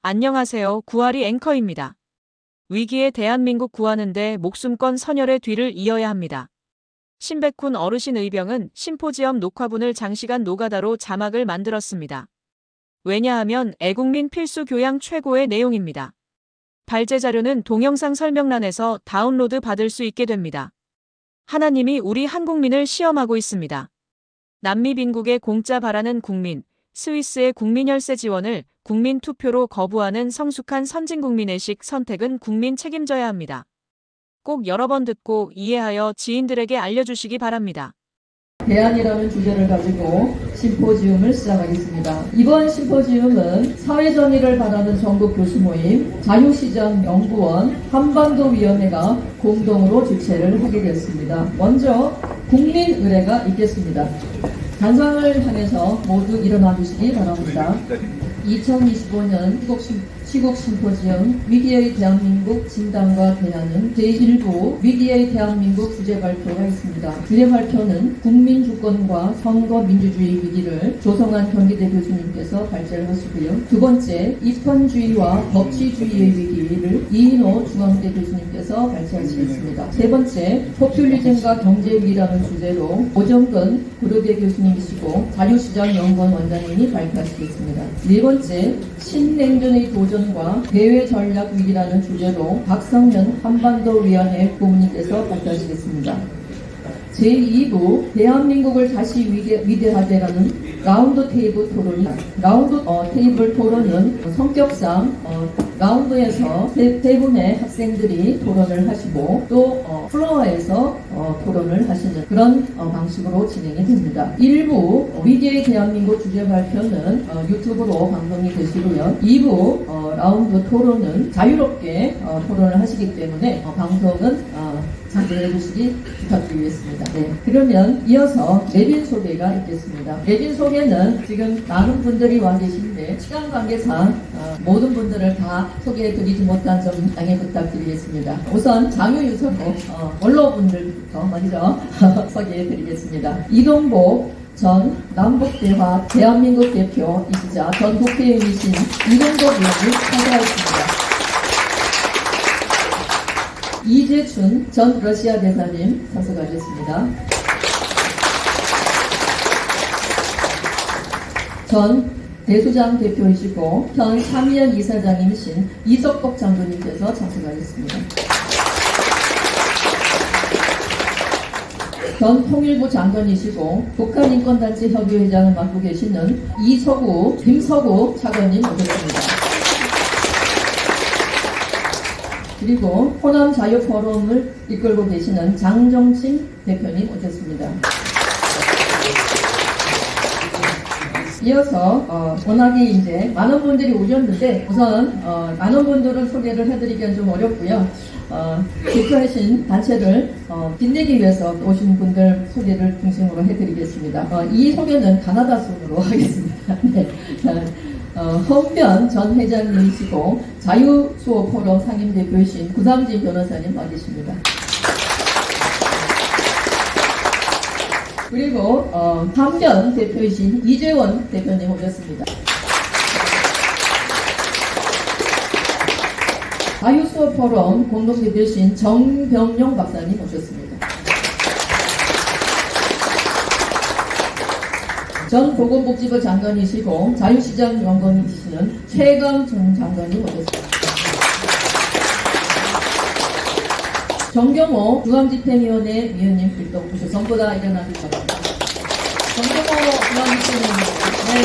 안녕하세요. 구하리 앵커입니다. 위기의 대한민국 구하는데 목숨권 선열의 뒤를 이어야 합니다. 신백훈 어르신 의병은 심포지엄 녹화분을 장시간 노가다로 자막을 만들었습니다. 왜냐하면 애국민 필수 교양 최고의 내용입니다. 발제 자료는 동영상 설명란에서 다운로드 받을 수 있게 됩니다. 하나님이 우리 한국민을 시험하고 있습니다. 남미 빈국에 공짜 바라는 국민, 스위스의 국민혈세 지원을 국민 투표로 거부하는 성숙한 선진국민의식 선택은 국민 책임져야 합니다. 꼭 여러 번 듣고 이해하여 지인들에게 알려주시기 바랍니다. 대안이라는 주제를 가지고 심포지움을 시작하겠습니다. 이번 심포지움은 사회정의를 바라는 전국 교수모임, 자유시장연구원, 한반도위원회가 공동으로 주최를 하게 됐습니다. 먼저 국민의례가 있겠습니다. 단상을 향해서 모두 일어나 주시기 바랍니다. 2025년 시국 심포지엄 위기의 대한민국 진단과 대안은 제1부 위기의 대한민국 주제 발표가 있습니다. 주제 발표는 국민 주권과 선거 민주주의 위기를 조성한 경기대 교수님께서 발제를 하시고요. 두 번째, 입헌주의와 법치주의의 위기를 이인호 중앙대 교수님께서 발제하시겠습니다. 세 번째, 포퓰리즘과 경제위기라는 주제로 오정근 고려대 교수님이시고 자유시장연구원 원장님이 발표하시겠습니다. 네 번째, 신냉전의 도전과 대외 전략 위기라는 주제로 박성현 한반도위원회 고문님께서 발표하시겠습니다. 제2부 대한민국을 다시 위대하게라는 라운드 테이블 토론이 테이블 토론은 성격상 라운드에서 세 분의 학생들이 토론을 하시고 또 플로어에서 토론을 하시는 그런 방식으로 진행이 됩니다. 1부 위기의 대한민국 주제 발표는 유튜브로 방송이 되시고요. 2부 라운드 토론은 자유롭게 토론을 하시기 때문에 방송은 참여해 주시기 부탁드리겠습니다. 네, 그러면 이어서 내빈 소개가 있겠습니다. 내빈 소개는 지금 많은 분들이 와 계신데 시간 관계상 모든 분들을 다 소개해드리지 못한 점 양해 부탁드리겠습니다. 우선 장유유서고 원로분들부터 먼저 소개해드리겠습니다. 이동복 전 남북대화 대한민국 대표이시자 전 국회의원이신 이동복 의원이 참가하였습니다. 이재춘 전 러시아 대사님 참석하셨습니다. 전 대수장 대표이시고 현 참의원 이사장님이신 이석복 장군님께서 참석하셨습니다. 전 통일부 장관이시고 북한인권단체 협의회장을 맡고 계시는 김서구 차관님 오셨습니다. 그리고 호남 자유포럼을 이끌고 계시는 장정친 대표님 오셨습니다. 이어서 워낙에 이제 많은 분들이 오셨는데 우선 많은 분들은 소개를 해드리기는 좀 어렵고요. 대표하신 단체를 빛내기 위해서 오신 분들 소개를 중심으로 해드리겠습니다. 이 소개는 가나다 순으로 하겠습니다. 네. 헌변 전 회장님이시고 자유수호포럼 상임대표이신 구상진 변호사님 와 계십니다. 그리고 한변 대표이신 이재원 대표님 오셨습니다. 자유수호포럼 공동대표이신 정병용 박사님 오셨습니다. 전 보건복지부 장관이시고 자유시장연구원이시는 최강 전 장관이 오셨습니다. 정경호 중앙집행위원회 위원님 일동 오셔서 전부 다 일어나 주셨습니다. 정경호 중앙집행위원회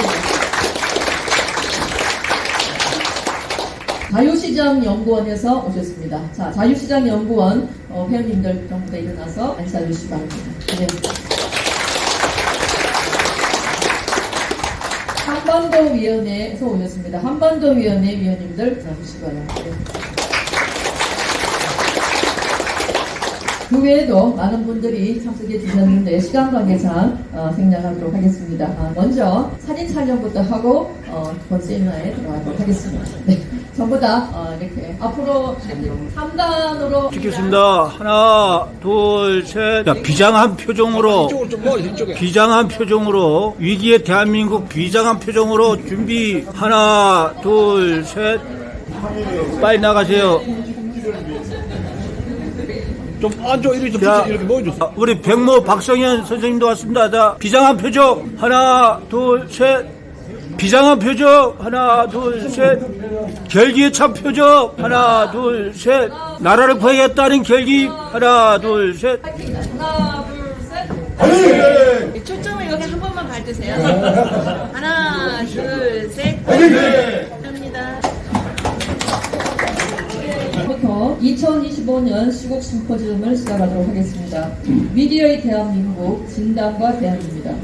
자유시장연구원에서 오셨습니다. 자, 자유시장연구원 회원님들 전부 다 일어나서 앉아 주시기 바랍니다. 네. 한반도위원회에서 오셨습니다. 한반도위원회 위원님들 나오시고요. 네. 그 외에도 많은 분들이 참석해 주셨는데 시간 관계상 생략하도록 하겠습니다. 먼저 사진 촬영부터 하고 본 세미나에 들어가도록 하겠습니다. 네. 전부 다 이렇게 앞으로 3단으로 찍겠습니다. 하나, 둘, 셋. 자, 비장한 표정으로, 비장한 표정으로, 위기의 대한민국 비장한 표정으로 준비. 하나, 둘, 셋. 빨리 나가세요. 좀 안쪽 이렇게 자, 이렇게 넣어주세요. 우리 백모 박성현 선생님도 왔습니다. 자, 비장한 표정. 하나, 둘, 셋. 비장한 표정. 하나, 둘, 셋. 결기에 찬 표정. 하나, 둘, 셋. 나라를 구하겠다는 결기. 하나, 둘, 셋. 하나, 둘, 셋. 초점을 이렇게 한 번만 봐주세요. 하나, 둘, 셋. 합니다. 부터 2025년 시국 심포지움을 시작하도록 하겠습니다. 미디어의 대한민국 진단과 대안입니다.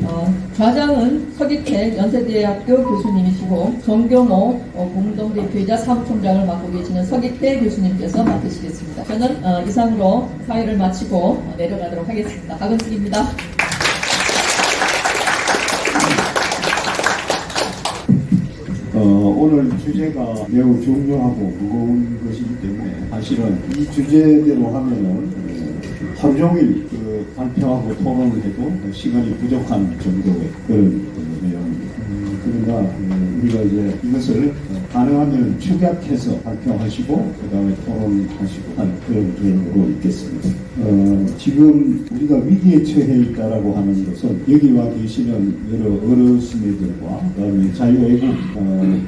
좌장은 서기태 연세대학교 교수님이시고 정경호 공동대표이자 사무총장을 맡고 계시는 서기태 교수님께서 맡으시겠습니다. 저는 이상으로 사회를 마치고 내려가도록 하겠습니다. 박은숙입니다. 오늘 주제가 매우 중요하고 무거운 것이기 때문에 사실은 이 주제대로 하면은 하루 종일 발표하고 토론을 해도 시간이 부족한 정도의 그런 내용입니다. 그러나 우리가 이제 이것을 가능하면 축약해서 발표하시고 그 다음에 토론하시고 하는 그런 계획으로 있겠습니다. 지금 우리가 위기에 처해 있다라고 하는 것은 여기 와 계시는 여러 어르신들과 그 다음에 자유애국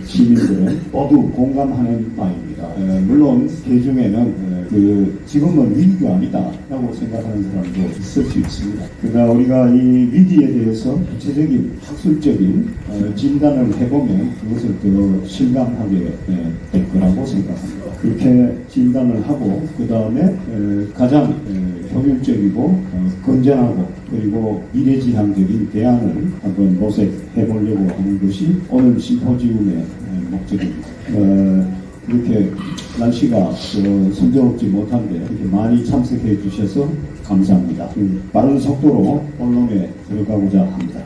시민들은 모두 공감하는 바입니다. 물론 그 중에는 지금은 위기가 아니다라고 생각하는 사람도 있을 수 있습니다. 그러나 우리가 이 위기에 대해서 구체적인 학술적인 진단을 해보면 그것을 더 실감하게 될 거라고 생각합니다. 그렇게 진단을 하고 그 다음에 가장 효율적이고 건전하고 그리고 미래지향적인 대안을 한번 모색해 보려고 하는 것이 오늘 심포지움의 목적입니다. 이렇게 날씨가 순조롭지 못한데 이렇게 많이 참석해 주셔서 감사합니다. 빠른 속도로 언론에 들어가고자 합니다.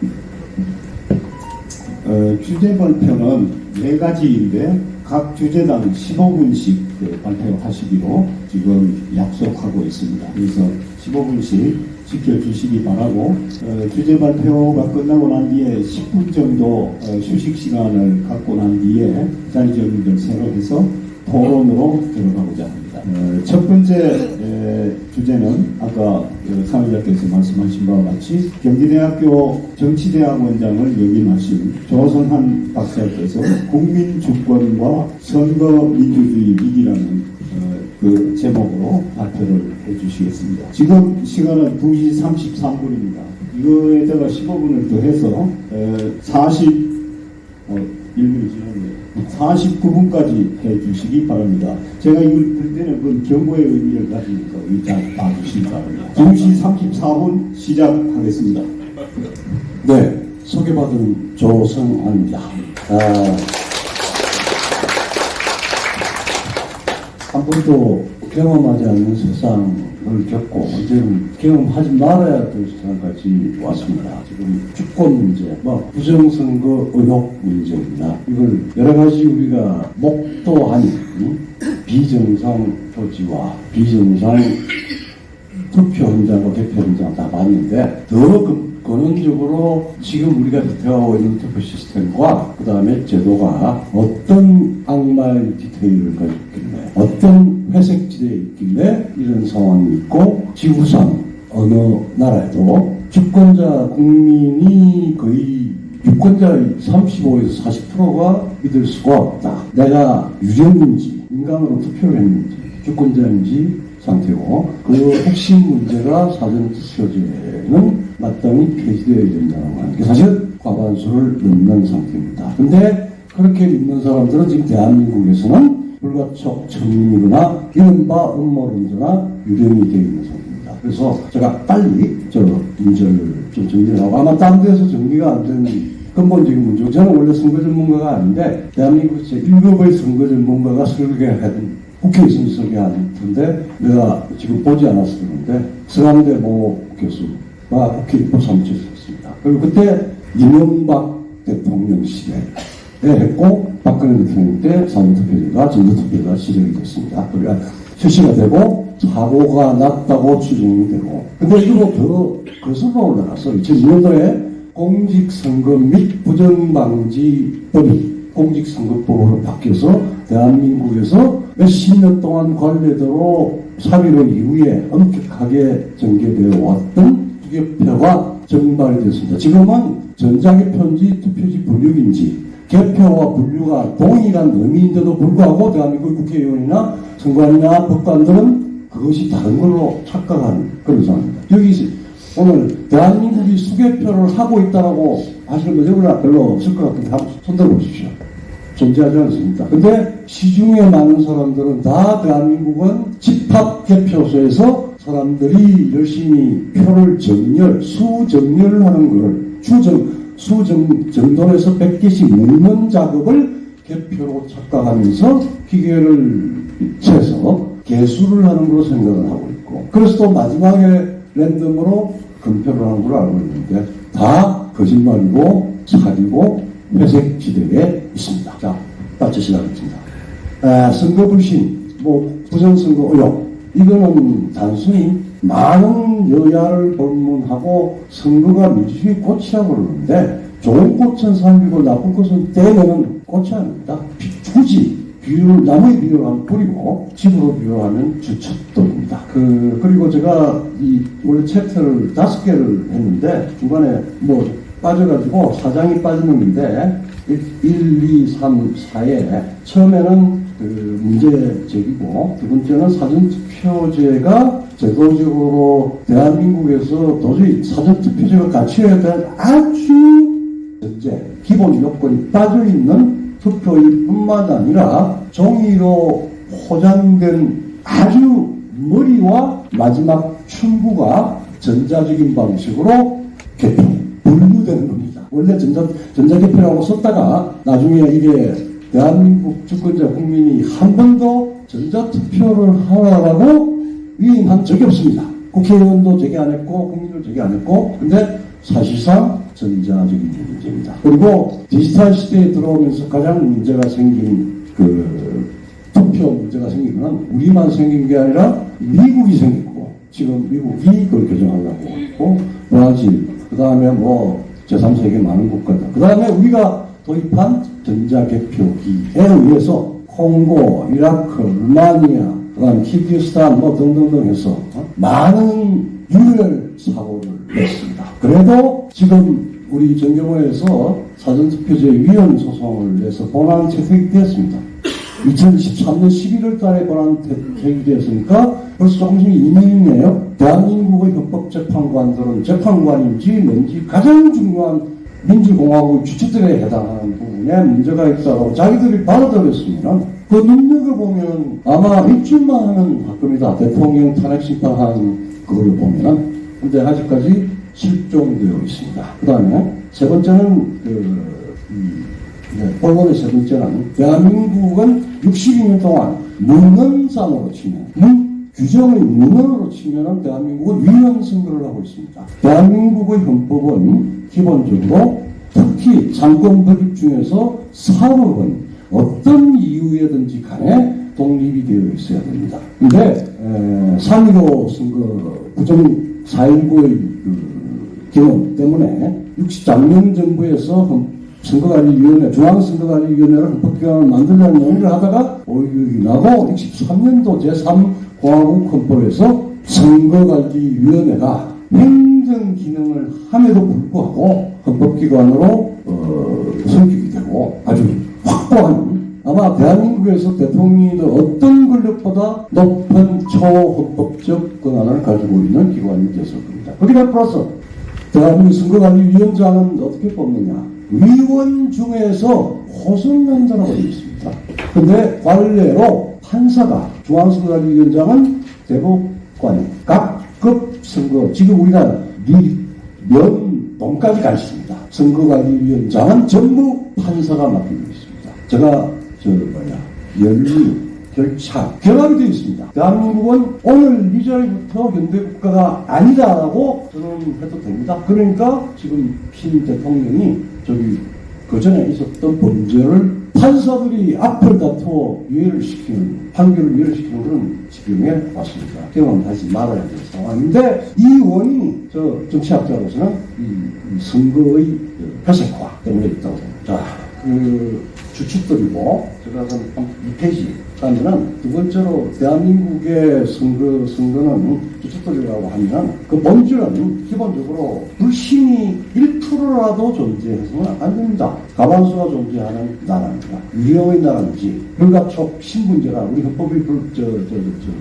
주제 발표는 4가지인데 각 주제당 15분씩 발표하시기로 지금 약속하고 있습니다. 그래서 15분씩 지켜주시기 바라고 주제 발표가 끝나고 난 뒤에 10분 정도 휴식 시간을 갖고 난 뒤에 자리 정리를 새로 해서 토론으로 들어가고자 합니다. 첫 번째 주제는 아까 사회자께서 말씀하신 바와 같이 경기대학교 정치대학원장을 역임하신 조성한 박사께서 국민주권과 선거민주주의 위기라는 그 제목으로 발표를 해주시겠습니다. 지금 시간은 2시 33분입니다. 이거에다가 15분을 더해서 1분이 지났네요. 49분까지 해주시기 바랍니다. 제가 이걸 들 때는 그건 경고의 의미를 가지니까 잘 봐주시기 바랍니다. 2시 34분 시작하겠습니다. 네, 소개받은 조성환입니다. 한 번도 경험하지 않는 세상을 겪고 이제는 경험하지 말아야 될 세상까지 왔습니다. 지금 주권 문제, 부정선거 의혹 문제입니다. 이걸 여러 가지 우리가 목도한 비정상 조지와 비정상 투표 현장과 개표 현장 다 봤는데 더 근원적으로 지금 우리가 대하고 있는 투표 시스템과 그 다음에 제도가 어떤 악마의 디테일을 가지고 있길래 어떤 회색지대에 있길래 이런 상황이 있고 지구상 어느 나라에도 주권자 국민이 거의 유권자의 35에서 40%가 믿을 수가 없다. 내가 유령인지 인간으로 투표를 했는지 주권자인지 상태고 그 핵심 문제가 사전투표제는 마땅히 폐지되어야 된다는 거예요. 사실 과반수를 넘는 상태입니다. 근데 그렇게 믿는 사람들은 지금 대한민국에서는 불가촉 천민이거나 이른바 음모론자나 유령이 되어 있는 상태입니다. 그래서 제가 빨리 문제를 좀 정리를 하고 아마 다른 데서 정리가 안 되는 근본적인 문제. 저는 원래 선거 전문가가 아닌데 대한민국 제1급의 선거 전문가가 설계를 하던 국회의원이 설계한 텐데 내가 지금 보지 않아서 그런데 서강대 모 교수가 국회 입법 사무처에 있었습니다. 그리고 그때 이명박 대통령 시대 했고 박근혜 대통령 때 사전투표제가 전자투표가 시작이 됐습니다. 그러니까 실시가 되고 사고가 났다고 추정이 되고 근데 이거 더 거슬러 올라가서 2002년도에 공직선거 및 부정방지법이 공직선거법으로 바뀌어서 대한민국에서 몇십 년 동안 관례대로 3.15 이후에 엄격하게 전개되어 왔던 투개표가 정발이 됐습니다. 지금은 전자개표인지 투표지 분류인지 개표와 분류가 동일한 의미인데도 불구하고 대한민국 국회의원이나 선관위나 법관들은 그것이 다른 걸로 착각하는 그런 상황입니다. 여기 오늘 대한민국이 수개표를 하고 있다고 하시는 분들 별로 없을 것 같은데 한번 손들어 보십시오. 존재하지 않습니다. 근데 시중에 많은 사람들은 다 대한민국은 집합개표소에서 사람들이 열심히 표를 수정렬하는 것을 수정돈에서 100개씩 묻는 작업을 개표로 착각하면서 기계를 채서 개수를 하는 걸로 생각을 하고 있고 그래서 또 마지막에 랜덤으로 검표를 하는 걸로 알고 있는데 다 거짓말이고 사기고 회색 지대에 있습니다. 자, 빠져 시작하겠습니다. 선거 불신, 부정선거 의혹 이거는 단순히 많은 여야를 방문하고 선거가 민주주의 꽃이라고 그러는데 좋은 꽃은 살리고 나쁜 꽃은 떼내는 꽃이 아닙니다. 굳이 나무에 비유하면 뿌리고 집으로 비유하면 주춧돌입니다. 그리고 제가 원래 챕터를 5개를 했는데 중간에 빠져가지고 4장이 빠져있는데 1, 2, 3, 4에 처음에는 문제 제기고 두 번째는 사전투표제가 제도적으로 대한민국에서 도저히 사전투표제가 갖춰야 될 아주 전제 기본 요건이 빠져있는 투표일뿐만 아니라 종이로 포장된 아주 머리와 마지막 출구가 전자적인 방식으로 개표, 분류되는 겁니다. 원래 전자개표라고 썼다가 나중에 이게 대한민국 주권자 국민이 한 번도 전자투표를 하라고 위임한 적이 없습니다. 국회의원도 제기 안 했고 국민도 제기 안 했고 근데 사실상 전자적인 문제입니다. 그리고 디지털 시대에 들어오면서 가장 문제가 생긴 투표 문제가 생긴 건 우리만 생긴 게 아니라 미국이 생겼고 지금 미국이 그걸 개정하려고 있고 브라질 그 다음에 제3세계 많은 국가들 그 다음에 우리가 도입한 전자개표기에 의해서 콩고, 이라크, 루마니아 그 다음에 키르기스탄 등등등 해서 많은 유혈 사고를 냈습니다. 그래도 지금 우리 정경호에서 사전투표제 위헌 소송을 내서 본안 채택이 되었습니다. 2023년 11월 달에 본안 채택이 되었으니까 벌써 조금씩 2년이네요. 대한민국의 헌법재판관들은 재판관인지 뭔지 가장 중요한 민주공화국의 주체들에 해당하는 부분에 문제가 있다고 자기들이 받아들였습니다. 그 눈여겨보면 아마 일주일만 하면 합금이다. 대통령 탄핵 심판한 그걸로 보면은. 근데 아직까지 실종되어 있습니다. 그 다음에 세 번째는 언론의 세 번째는 대한민국은 62년 동안 문헌상으로 치면 규정의 문헌으로 치면 대한민국은 위헌 선거를 하고 있습니다. 대한민국의 헌법은 기본적으로 특히 상권법익 중에서 사법은 어떤 이유에든지 간에 독립이 되어 있어야 됩니다. 근데 3.15 선거 부정 4.19의 경험 때문에 60작년 정부에서 선거관리위원회, 중앙선거관리위원회를 헌법기관을 만들려는 논의를 하다가 오역이 나고 63년도 제3공화국 헌법에서 선거관리위원회가 행정기능을 함에도 불구하고 헌법기관으로 성격이 되고 아주 확고한 아마 대한민국에서 대통령이 어떤 권력보다 높은 초헌법적 권한을 가지고 있는 기관이 됐을 겁니다. 거기다 플러스 대한민국 선거관리위원장은 어떻게 뽑느냐? 위원 중에서 호선난자라고 되어 있습니다. 근데 관례로 판사가 중앙선거관리위원장은 대법관이 각급 선거 지금 우리가 면동까지 가 있습니다. 선거관리위원장은 전부 판사가 맡기고 있습니다. 제가 연루, 결착, 결합이 되어 있습니다. 대한민국은 오늘 이 자리부터 현대국가가 아니다라고 저는 해도 됩니다. 그러니까 지금 신 대통령이 그전에 있었던 범죄를 판사들이 앞을 다투어 유예를 시키는, 판결을 유예를 시키는 그런 지경에 왔습니다. 경험하지 말아야 될 상황인데, 이 원인이 저 정치학자로서는 이 선거의 회색화 때문에 있다고 봅니다. 자, 그 주축들이고, 제가 한 2페이지 하면은, 두 번째로 대한민국의 선거는 주축들이라고 하면, 그 본질은 기본적으로 불신이 1%라도 존재해서는 안 됩니다. 과반수가 존재하는 나라입니다. 유리의 나라인지, 불가촉 신분제가 우리 헌법이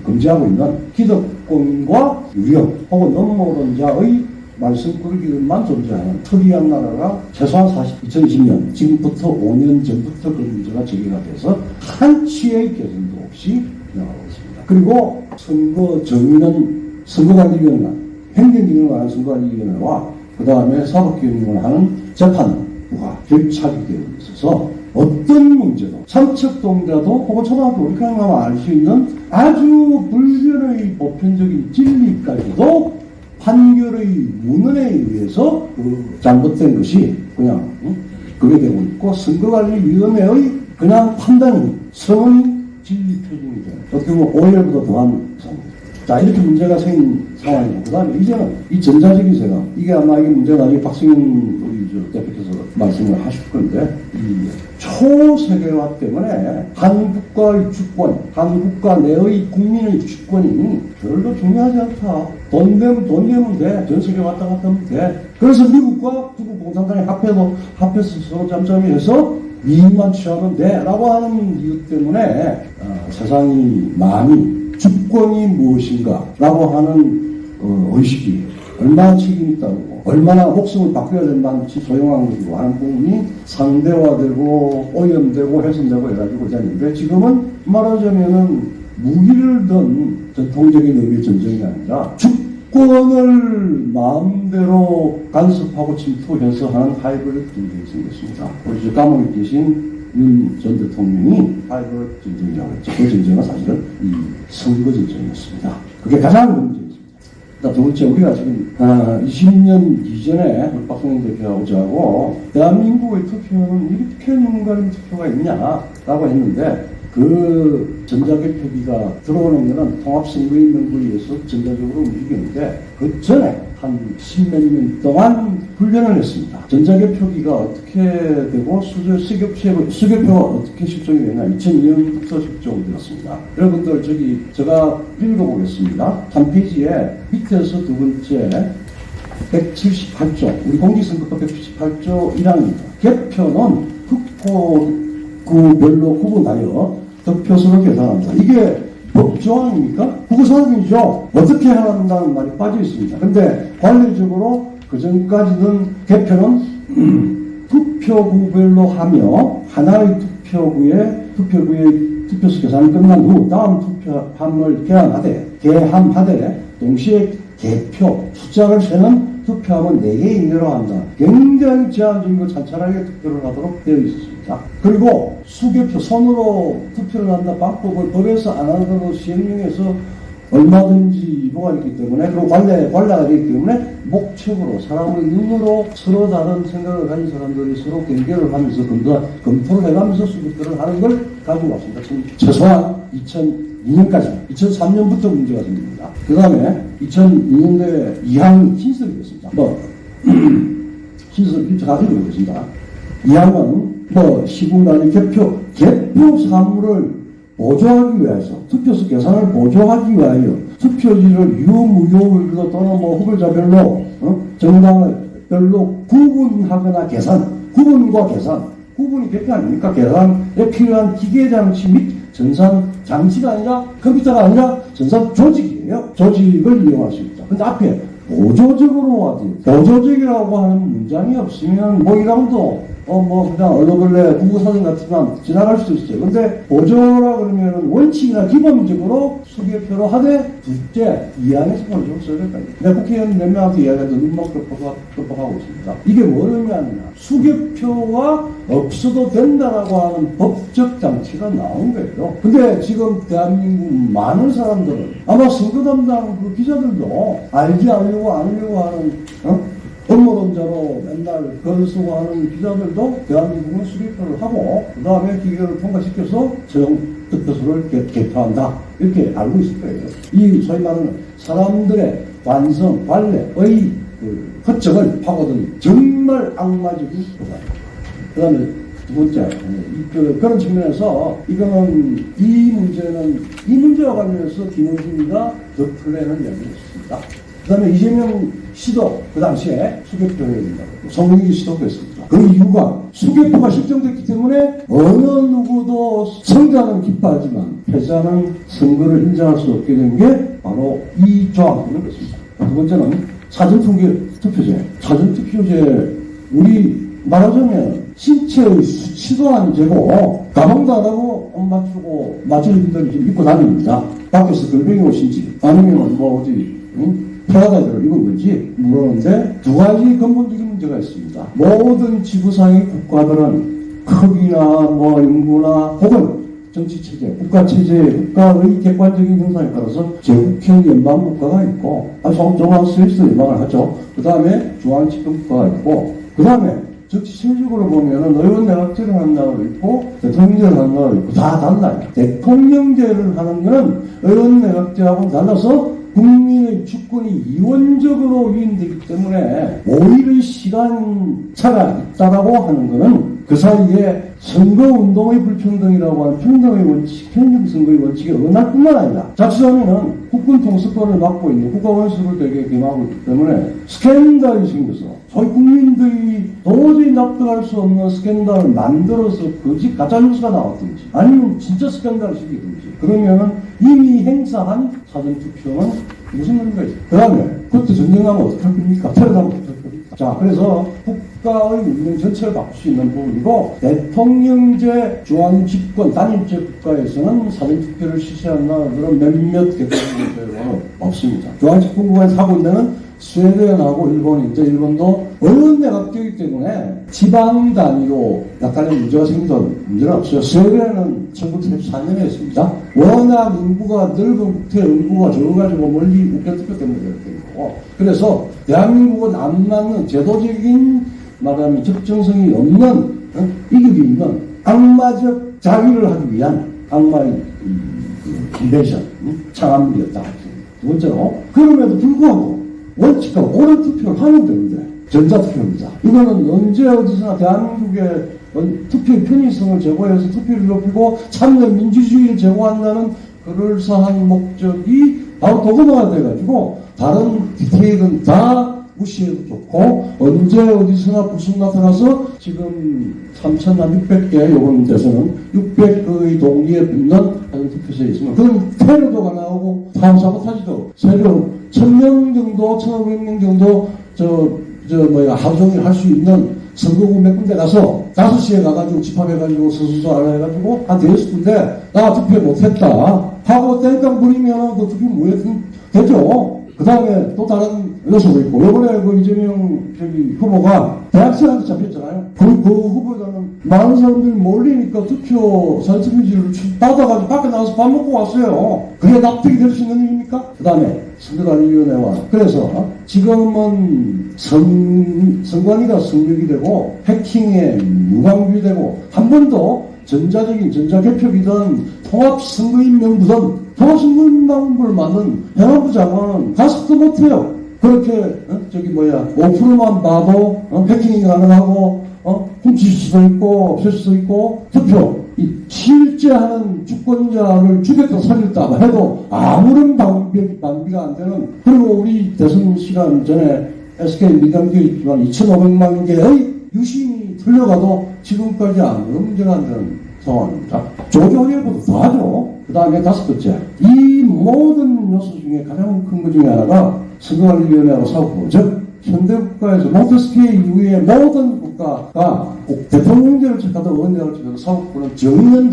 금지하고 있는 기득권과 유령 혹은 음모론자의 말씀꾸러기만 존재하는 특이한 나라가 최소한 2020년, 지금부터 5년 전부터 그 문제가 제기가 돼서 한치의 개선도 없이 나가고 있습니다. 그리고 선거 정의는 선거관리위원회, 행정기능을 하는 선거관리위원회와 그 다음에 사법기능을 하는 재판부가 결착이 되어 있어서 어떤 문제도 삼척동자도 혹은 초등학교 우리 가면 알 수 있는 아주 불변의 보편적인 진리까지도 판결의 문헌에 의해서 잘못된 것이 그냥 그게 되고 있고, 선거관리위원회의 그냥 판단이 성의 진리 표준이 되는, 어떻게 보면 오해보다 더한 상황입니다. 자, 이렇게 문제가 생긴 상황이고, 그 다음에 이제는 이 전자적인 생각, 이게 아마 이게 문제가 나중에 박승현 우리 대표께서 말씀을 하실 건데, 이 초세계화 때문에 한국과의 주권, 한국과 내의 국민의 주권이 별로 중요하지 않다. 돈 내면 돼. 전 세계 왔다 갔다 하면 돼. 그래서 미국과 중국 공산당이 합해서 서로 짬짬이해서 이익만 취하면 돼. 라고 하는 이유 때문에 세상이 많이 주권이 무엇인가 라고 하는 의식이 얼마나 책임이 있다고, 얼마나 목숨을 바꿔야 된다는 소용한 것이고 하는 부분이 상대화되고 오염되고 훼손되고 해가지고 있는데, 지금은 말하자면은 무기를 든 전통적인 의미의 전쟁이 아니라 주권을 마음대로 간섭하고 침투해서 하는 하이브리드 전쟁이 생겼습니다. 우리 감옥에 계신 윤 전 대통령이 하이브리드 전쟁이라고 했죠. 그 전쟁은 사실은 이 선거 전쟁이었습니다. 그게 가장 문제입니다. 두 번째, 우리가 지금 20년 이전에 박성현 대표하고 저하고 대한민국의 투표는 이렇게 눈가림 투표가 있냐라고 했는데, 그 전자개표기가 들어오는 것은 통합선거인 명부에 의해서 전자적으로 움직이는데, 그 전에 한 10몇 년 동안 훈련을 했습니다. 전자개표기가 어떻게 되고 수개표가 어떻게 실종이 되냐, 2002년부터 실종이 되었습니다. 여러분들 제가 읽어보겠습니다. 3페이지에 밑에서 두 번째 178조, 우리 공직선거법 178조 1항입니다. 개표는 흑포구별로 구분하여 득표수를 계산합니다. 이게 법조항입니까? 국어사항이죠. 어떻게 해야 한다는 말이 빠져 있습니다. 근데 관례적으로 그전까지는 개표는 투표구별로 하며 하나의 투표구의 투표수 계산이 끝난 후 다음 투표함을 개함하되 동시에 개표 숫자를 세는 투표함은 4개 이내로 한다. 굉장히 제한적이고 찬찬하게 투표를 하도록 되어 있습니다. 그리고 수개표, 손으로 투표를 한다 방법을 법에서 안 하더라도 시행령에서 얼마든지 이보가 있기 때문에, 그리고 관례가 되기 때문에 목적으로 사람의 눈으로 서로 다른 생각을 가진 사람들이 서로 경계를 하면서 검토를 해가면서 수개표를 하는 걸 가지고 왔습니다. 최소한 2002년까지, 2003년부터 문제가 생깁니다. 그 다음에 2002년도에 2항이 신설이 됐습니다. 신설 가지고 있습니다. 2항은 시군단위 개표 사무를 보조하기 위해서, 투표수 계산을 보조하기 위하여 투표지를 유무효별로 또는 후보자별로 정당별로 구분하거나 구분과 계산, 구분이 개표 아닙니까? 계산에 필요한 기계장치 및 전산 장치가 아니라, 컴퓨터가 아니라 전산 조직이에요. 조직을 이용할 수 있다. 근데 앞에 보조적으로 와도, 보조적이라고 하는 문장이 없으면 이라고도 그냥 얼러벌레 국어사전 같지만 지나갈 수도 있어요. 근데 보조라 그러면은 원칙이나 기본적으로 수개표로 하되, 둘째, 2항에서 보조를 써야 될까요? 내가 국회의원 몇 명한테 이야기해도 눈막 깜빡하고 있습니다. 이게 뭘 의미하느냐. 수개표가 없어도 된다라고 하는 법적 장치가 나온 거예요. 근데 지금 대한민국 많은 사람들은, 아마 선거 담당 그 기자들도 알지 않으려고 하는 업무론자로 맨날 글 쓰고 하는 기자들도 대한민국은 수개표를 하고 그 다음에 기계를 통과시켜서 최종 득표수를 개표한다. 이렇게 알고 있을 거예요. 이 소위 말하는 사람들의 관성, 관례의 그 허점을 파고든 정말 악마적인 표가예요. 그 다음에 두 번째, 그런 측면에서 이거는 이 문제와 관련해서 김영준이가 더 플랜을 이야기했습니다. 그 다음에 이재명 씨도 그 당시에 수개표를 했습니다. 송영기 씨도 그랬습니다. 그 이유가 수개표가 실정됐기 때문에 어느 누구도 승자는 기뻐하지만 패자는 선거를 인정할 수 없게 된 게 바로 이 조항들은 그렇습니다. 두 번째는 사전투표제. 사전투표제, 우리 말하자면 신체의 수치도 안 재고 가방도 안 하고 옷 맞추고 맞추는 분들이 지금 입고 다닙니다. 밖에서 걸뱅이 옷인지 아니면 뭐 어디 프라다를 입은 건지 물었는데 두 가지 근본적인 문제가 있습니다. 모든 지구상의 국가들은 크기나 뭐 인구나 혹은 정치체제, 국가체제, 국가의 객관적인 형상에 따라서 제국형 연방국가가 있고 종합 스위스 연방을 하죠. 그 다음에 중앙집권국가가 있고 그 다음에 정치체제적으로 보면은 의원내각제를 하는 나라도 있고 대통령제를 하는 나라도 있고 다 달라요. 대통령제를 하는 거는 의원내각제하고는 달라서 국민의 주권이 이원적으로 위임되기 때문에 오히려 시간차가 있다라고 하는 것은 그 사이에 선거운동의 불평등이라고 하는 평등의 원칙, 평등선거의 원칙이 어긋날 뿐만 아니라 자칫하면은 국군 통수권을 맡고 있는 국가원수를 되게 겸하고 있기 때문에 스캔들이 생겨서 소위 국민들이 도저히 납득할 수 없는 스캔들을 만들어서 거짓 가짜뉴스가 나왔든지 아니면 진짜 스캔들을 시키든지 그러면은 이미 행사한 사전투표는 무슨 의미가 있어요? 그 다음에 그것도 전쟁하면 어떡할 겁니까? 테러하면 어떡할 겁니까? 자, 그래서 국가의 운영 전체를 바꿀 수 있는 부분이고 대통령제 중앙집권 단일제 국가에서는 사전투표를 실시하는 나라들은 몇몇 개별적으로는 없습니다. 중앙집권국가에서 하고 있는 데는 스웨덴하고 일본인데 일본도 의원내각제이기 때문에 지방 단위로 약간의 문제가 생기던 문제는 없어요. 스웨덴은 1934년에 했습니다. 워낙 인구가 넓은 국토의 인구가 적어가지고 멀리 국회투표 때문에 그렇게 되고 그래서 대한민국은 안 맞는 제도적인 말하면 적정성이 없는 이익이 있는 악마적 자위를 하기 위한 악마의 컨벤션 창합물이었다. 두 번째로 그럼에도 불구하고 원칙과 옳은 투표를 하면 되는데 전자투표입니다. 이거는 언제 어디서나 대한민국의 투표의 편의성을 제고해서 투표를 높이고 참여 민주주의를 제고한다는 그럴싸한 목적이 바로 도구화가 돼가지고 다른 디테일은 다 무시해도 좋고 언제 어디서나 불쑥 나타나서 지금 3,600개 요번 대선은 600개의 동기에 붙는 투표소에 있으면 그건 테러도가 나오고 사보타지도 세력 1,000명 정도 1,500명 정도 하루 종일 할 수 있는 선거구 몇 군데 가서 5시에 가가지고 집합해가지고 서수소 알아해가지고 한 6군데 나 투표 못했다 하고 땡깡 부리면 그 투표 무효는 되죠. 그 다음에 또 다른 요소가 있고, 요번에 그 이재명 후보가 대학생한테 잡혔잖아요. 그 후보자는 많은 사람들이 몰리니까 사전투표지를 받아가지고 밖에 나가서 밥 먹고 왔어요. 그게 납득이 될 수 있는 일입니까? 그 다음에 선거관리위원회와 그래서 지금은 선관위가 성역이 되고 해킹에 무방비 되고 한 번도 전자개표기든 통합선거인명부든 통합선거인명부를 만든 행안부 장관은 가습도 못해요. 그렇게 5%만 봐도 해킹이 가능하고 훔칠 수도 있고 없앨 수도 있고 투표 실제 하는 주권자를 죽였다 살렸다 해도 아무런 방비가 안 되는 그리고 우리 대선 시간 전에 SK 민감기에 있지만 2,500만 개의 유심이 틀려가도 지금까지 아무런 문제가 안 되는 상황입니다. 조조회보도 더 하죠. 그 다음에 5번째 이 모든 요소 중에 가장 큰 것 중에 하나가 선거관리위원회하고 사법부 즉 현대국가에서 몬테스키에 이후에 모든 국가가 대통령제를 택하든 의원제를 택하든 사법부는 정면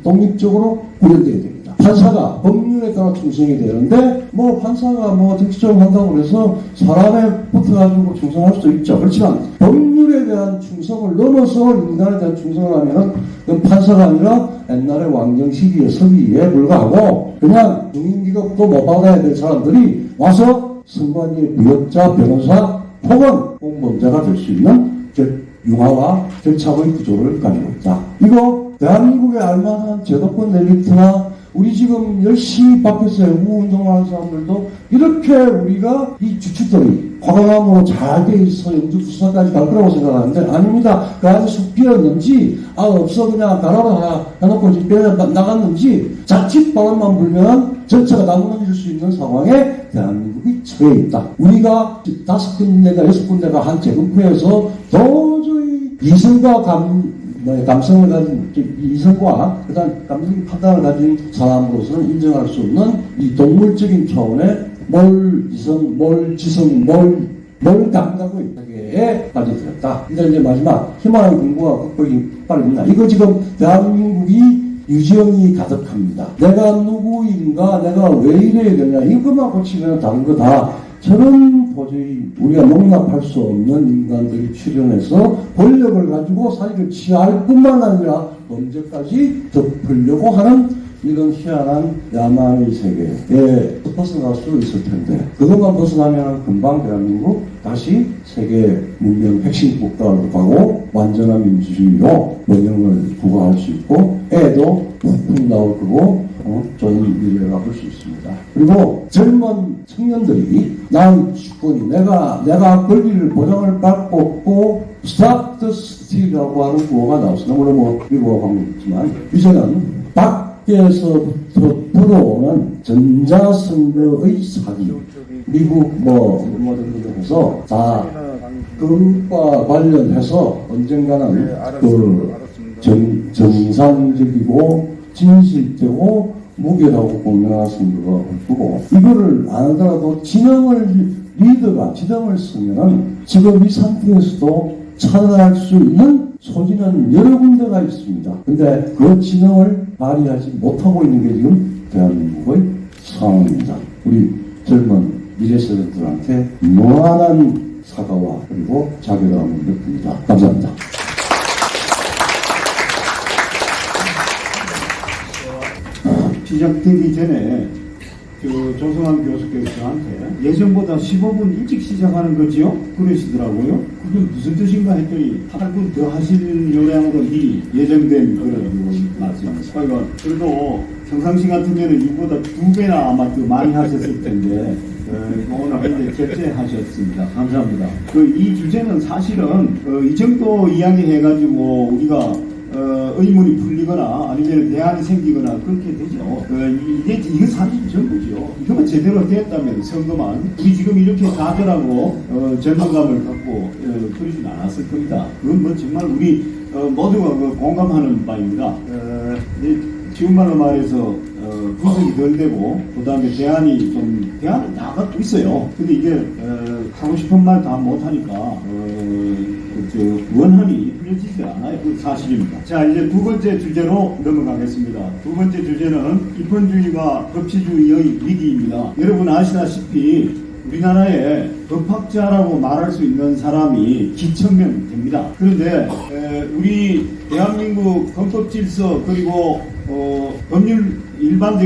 독립적으로 구현되어야 됩니다. 판사가 법률에 따라 충성이 되는데 판사가 정치적으로 한다고 해서 사람에 붙어가지고 충성할 수도 있죠. 그렇지만 법률에 대한 충성을 넘어서 인간에 대한 충성을 하면은 그건 판사가 아니라 옛날에 왕정 시기의 서기에 불과하고 그냥 중인기급도 못 받아야 될 사람들이 와서 선관위의 부역자, 변호사, 혹은 공범죄가 될 수 있는 융화와 결착의 구조를 가지고 있다. 이거 대한민국에 알만한 제도권 엘리트나 우리 지금 열심히 밖에서 애국운동을 하는 사람들도 이렇게 우리가 이 주축들이 과감함으로 잘 돼 있어 영주수사까지 갈 거라고 생각하는데 아닙니다. 그 안에 쑥 비었는지 없어 그냥 가라로 하나 해놓고 지금 빼 나갔는지 자칫 바람만 불면 전체가 나무너질 수 있는 상황에 대한민국이 처해 있다. 우리가 5군데가 6군데가 한 재검표에서 도저히 이성과 감성을 가진 이성과 그다음 감성적인 판단을 가진 사람으로서는 인정할 수 없는 이 동물적인 차원의 지성, 감각의 세계에 빠져들었다. 이제 마지막 희망의 공부와 극복이 빠릅니다. 이거 지금 대한민국이 유지형이 가득합니다. 내가 누구인가, 내가 왜 이래야 되냐, 이것만 고치면 다른 거 다 저는 도저히 우리가 용납할 수 없는 인간들이 출연해서 권력을 가지고 사익을 취할 뿐만 아니라 범죄까지 덮으려고 하는 이런 희한한 야만의 세계에 벗어날 수 있을 텐데 그것만 벗어나면 금방 대한민국 다시 세계 문명 핵심 국가로 가고 완전한 민주주의로 번영을 부과할 수 있고 애도 푹푹 나올 거고 좋은 미래가 볼 수 있습니다. 그리고 젊은 청년들이 난 주권이 내가 권리를 보장을 받고 없고 Stop the Steal이라고 하는 구호가 나왔습니다. 물론 미국과 관계있지만 이제는 밖에서부터 들어오는 전자선거의 사기 미국 등등해서 다 그것과 관련해서 언젠가는 정상적이고 진실되고 무게라고 공명한 선거가 올 거고 이거를 안 하더라도 진영을 쓰면은 지금 이 상태에서도 찾아갈 수 있는 소지는 여러 군데가 있습니다. 근데 그 진영을 발휘하지 못하고 있는 게 지금 대한민국의 상황입니다. 우리 젊은 미래 세대들한테 무한한 사과와 그리고 자괴감을 느낍니다. 감사합니다. 시작되기 전에 조성환 교수께서 저한테 예전보다 15분 일찍 시작하는 거지요? 그러시더라고요. 그게 무슨 뜻인가 했더니 8분 더 하실 요량으로 미리 예정된 그런 말씀입니다. 그래도 평상시 같으면 이보다 2배나 아마 더 많이 하셨을 텐데 오늘 굉장히 결제하셨습니다. 감사합니다. 이 주제는 사실은 이 정도 이야기해가지고 우리가 의문이 풀리거나 아니면 대안이 생기거나 그렇게 되죠. 이게 사실 전부죠. 이거만 제대로 됐다면 선거만 우리 지금 이렇게 다들하고 전문감을 갖고 그러진 않았을 겁니다. 그건 정말 우리 모두가 공감하는 바입니다. 쉬운 말로 말해서 분석이 덜 되고 그 다음에 대안을 다 갖고 있어요. 근데 이게 하고 싶은 말 다 못하니까 원한이 풀려지지 않아요. 그 사실입니다. 자, 이제 두 번째 주제로 넘어가겠습니다. 두 번째 주제는 입헌주의와 법치주의의 위기입니다. 여러분 아시다시피 우리나라에 법학자라고 말할 수 있는 사람이 기천명 됩니다. 그런데 우리 대한민국 헌법질서 그리고 일반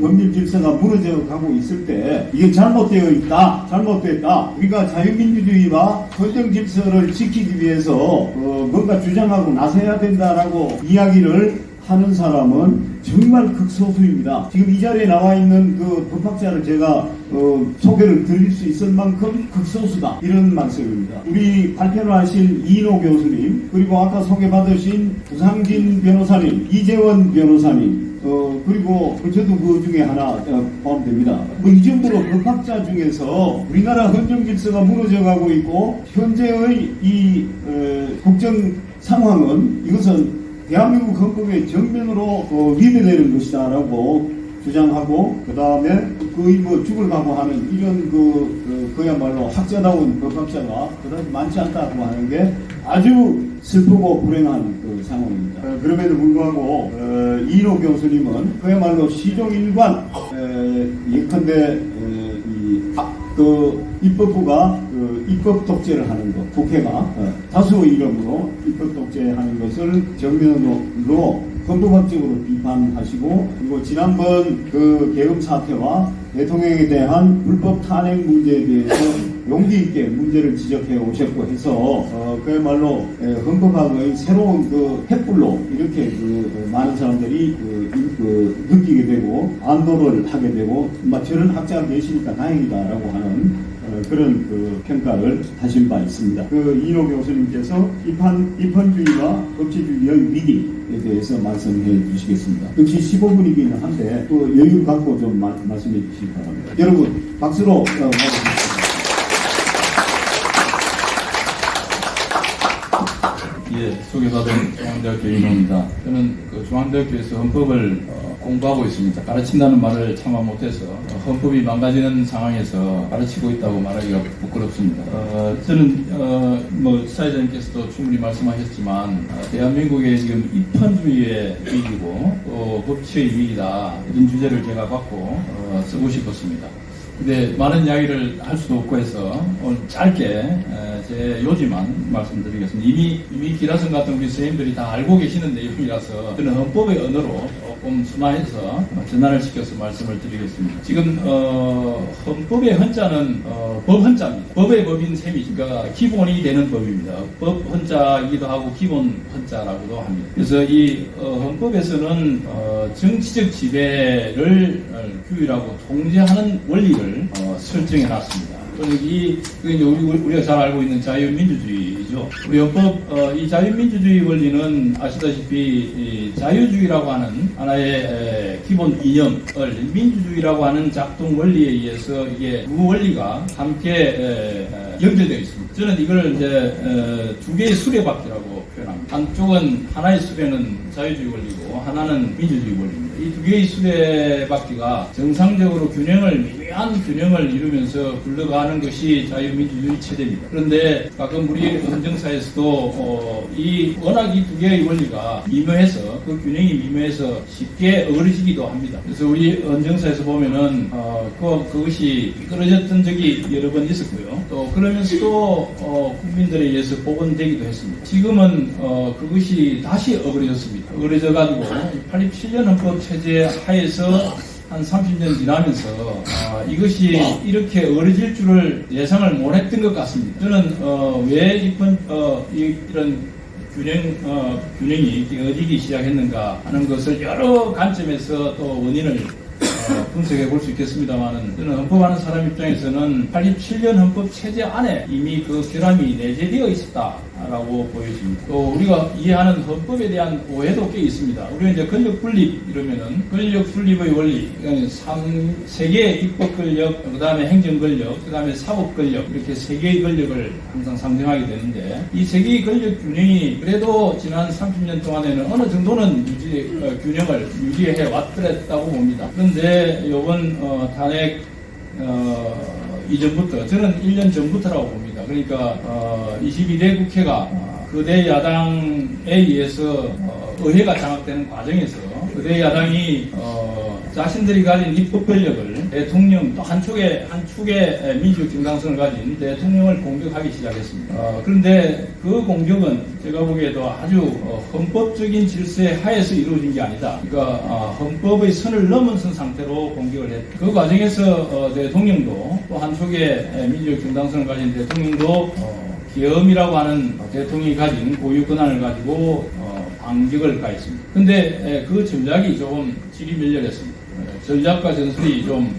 법률 질서가 무너져 가고 있을 때 이게 잘못되었다. 우리가 자유민주주의와 헌정 질서를 지키기 위해서 뭔가 주장하고 나서야 된다라고 이야기를 하는 사람은 정말 극소수입니다. 지금 이 자리에 나와 있는 그 법학자를 제가 소개를 드릴 수 있을 만큼 극소수다. 이런 말씀입니다. 우리 발표를 하신 이인호 교수님, 그리고 아까 소개받으신 구상진 변호사님, 이재원 변호사님, 그리고 저도 그 중에 하나 포함됩니다. 이 정도로 법학자 중에서 우리나라 헌정 질서가 무너져 가고 있고 현재의 이 국정 상황은 이것은 대한민국 헌법의 정면으로 위배되는 것이다라고 주장하고 그 다음에 거의 죽을 각오하는 이런 그야말로 학자다운 법학자가 그다지 많지 않다고 하는 게 아주 슬프고 불행한 상황입니다. 그럼에도 불구하고 이인호 교수님은 그야말로 시종일관 예컨대 입법부가 입법 독재를 하는 것, 국회가 다수의 이름으로 입법 독재하는 것을 정면으로 헌법학적으로 비판하시고, 그리고 지난번 개헌 사태와 대통령에 대한 불법 탄핵 문제에 대해서 용기 있게 문제를 지적해 오셨고 해서 그야말로 헌법학의 새로운 그 횃불로 이렇게 그 많은 사람들이 느끼게 되고 안도를 하게 되고 저런 학자가 계시니까 다행이다라고 하는 그런 평가를 하신 바 있습니다. 이인호 교수님께서 입헌주의와 법치주의의 위기에 대해서 말씀해 주시겠습니다. 역시 15분이기는 한데 여유 갖고 좀 말씀해 주시기 바랍니다. 여러분 박수로 맞아주십시오. 예, 소개받은 중앙대학교 인호입니다. 저는 중앙대학교에서 헌법을 공부하고 있습니다. 가르친다는 말을 차마 못해서 헌법이 망가지는 상황에서 가르치고 있다고 말하기가 부끄럽습니다. 저는 사회자님께서도 충분히 말씀하셨지만 대한민국의 지금 입헌주의의 위기고 또 법치의 위기다 이런 주제를 제가 갖고 쓰고 싶었습니다. 근데 많은 이야기를 할 수도 없고 해서 오늘 짧게 제 요지만 말씀드리겠습니다. 이미 기라성 같은 우리 선생님들이 다 알고 계시는 내용이라서 저는 헌법의 언어로 조금 순화해서 전환을 시켜서 말씀을 드리겠습니다. 지금 헌법의 헌자는 법 헌자입니다. 법의 법인 셈이니까 기본이 되는 법입니다. 법 헌자이기도 하고 기본 헌자라고도 합니다. 그래서 이 헌법에서는 정치적 지배를 규율하고 통제하는 원리를 설정해 놨습니다. 우리가 잘 알고 있는 자유민주주의죠. 우리 헌법 이 자유민주주의 원리는 아시다시피 자유주의라고 하는 하나의 기본 이념을 민주주의라고 하는 작동 원리에 의해서 이게 두 원리가 함께 연결되어 있습니다. 저는 이걸 이제 두 개의 수레바퀴라고 표현합니다. 한쪽은 하나의 수레는 자유주의 원리고 하나는 민주주의 원리입니다. 이 두 개의 수레바퀴가 정상적으로 미묘한 균형을 이루면서 굴러가는 것이 자유민주주의 체제입니다. 그런데 가끔 우리 헌정사에서도 워낙 이 두 개의 원리가 미묘해서 그 균형이 미묘해서 쉽게 어그러지기도 합니다. 그래서 우리 헌정사에서 보면은 그것이 미끄러졌던 적이 여러 번 있었고요. 또 그러면서도 국민들에 의해서 복원되기도 했습니다. 지금은 그것이 다시 어그러졌습니다. 어그러져가지고 87년 헌법 체제 하에서 한 30년 지나면서 이것이 이렇게 어려질 줄을 예상을 못했던 것 같습니다. 저는 왜 이런 균형이 어지기 시작했는가 하는 것을 여러 관점에서 또 원인을 분석해 볼 수 있겠습니다만은 저는 헌법하는 사람 입장에서는 87년 헌법 체제 안에 이미 그 결함이 내재되어 있었다라고 보여집니다. 또 우리가 이해하는 헌법에 대한 오해도 꽤 있습니다. 우리가 이제 권력 분립 이러면은 권력 분립의 원리, 세 개의 입법 권력, 그 다음에 행정 권력, 그 다음에 사법 권력 이렇게 세 개의 권력을 항상 상정하게 되는데 이 세 개의 권력 균형이 그래도 지난 30년 동안에는 어느 정도는 균형을 유지해 왔더랬다고 봅니다. 그런데 이번 탄핵 이전부터 저는 1년 전부터라고 봅니다. 그러니까 22대 국회가 그대 야당에 의해서 의회가 장악되는 과정에서 그대 야당이 자신들이 가진 입법 권력을 대통령 또 한축의 민주적 정당성을 가진 대통령을 공격하기 시작했습니다. 그런데 그 공격은 제가 보기에도 아주 헌법적인 질서 하에서 이루어진 게 아니다. 그러니까 헌법의 선을 넘어선 상태로 공격을 했다. 그 과정에서 대통령도 또 한축의 민주적 정당성을 가진 대통령도 계엄이라고 하는 대통령이 가진 고유 권한을 가지고 반격을 가했습니다. 그런데 그 전략이 조금 질이 멸렬했습니다. 전략과 전술이 좀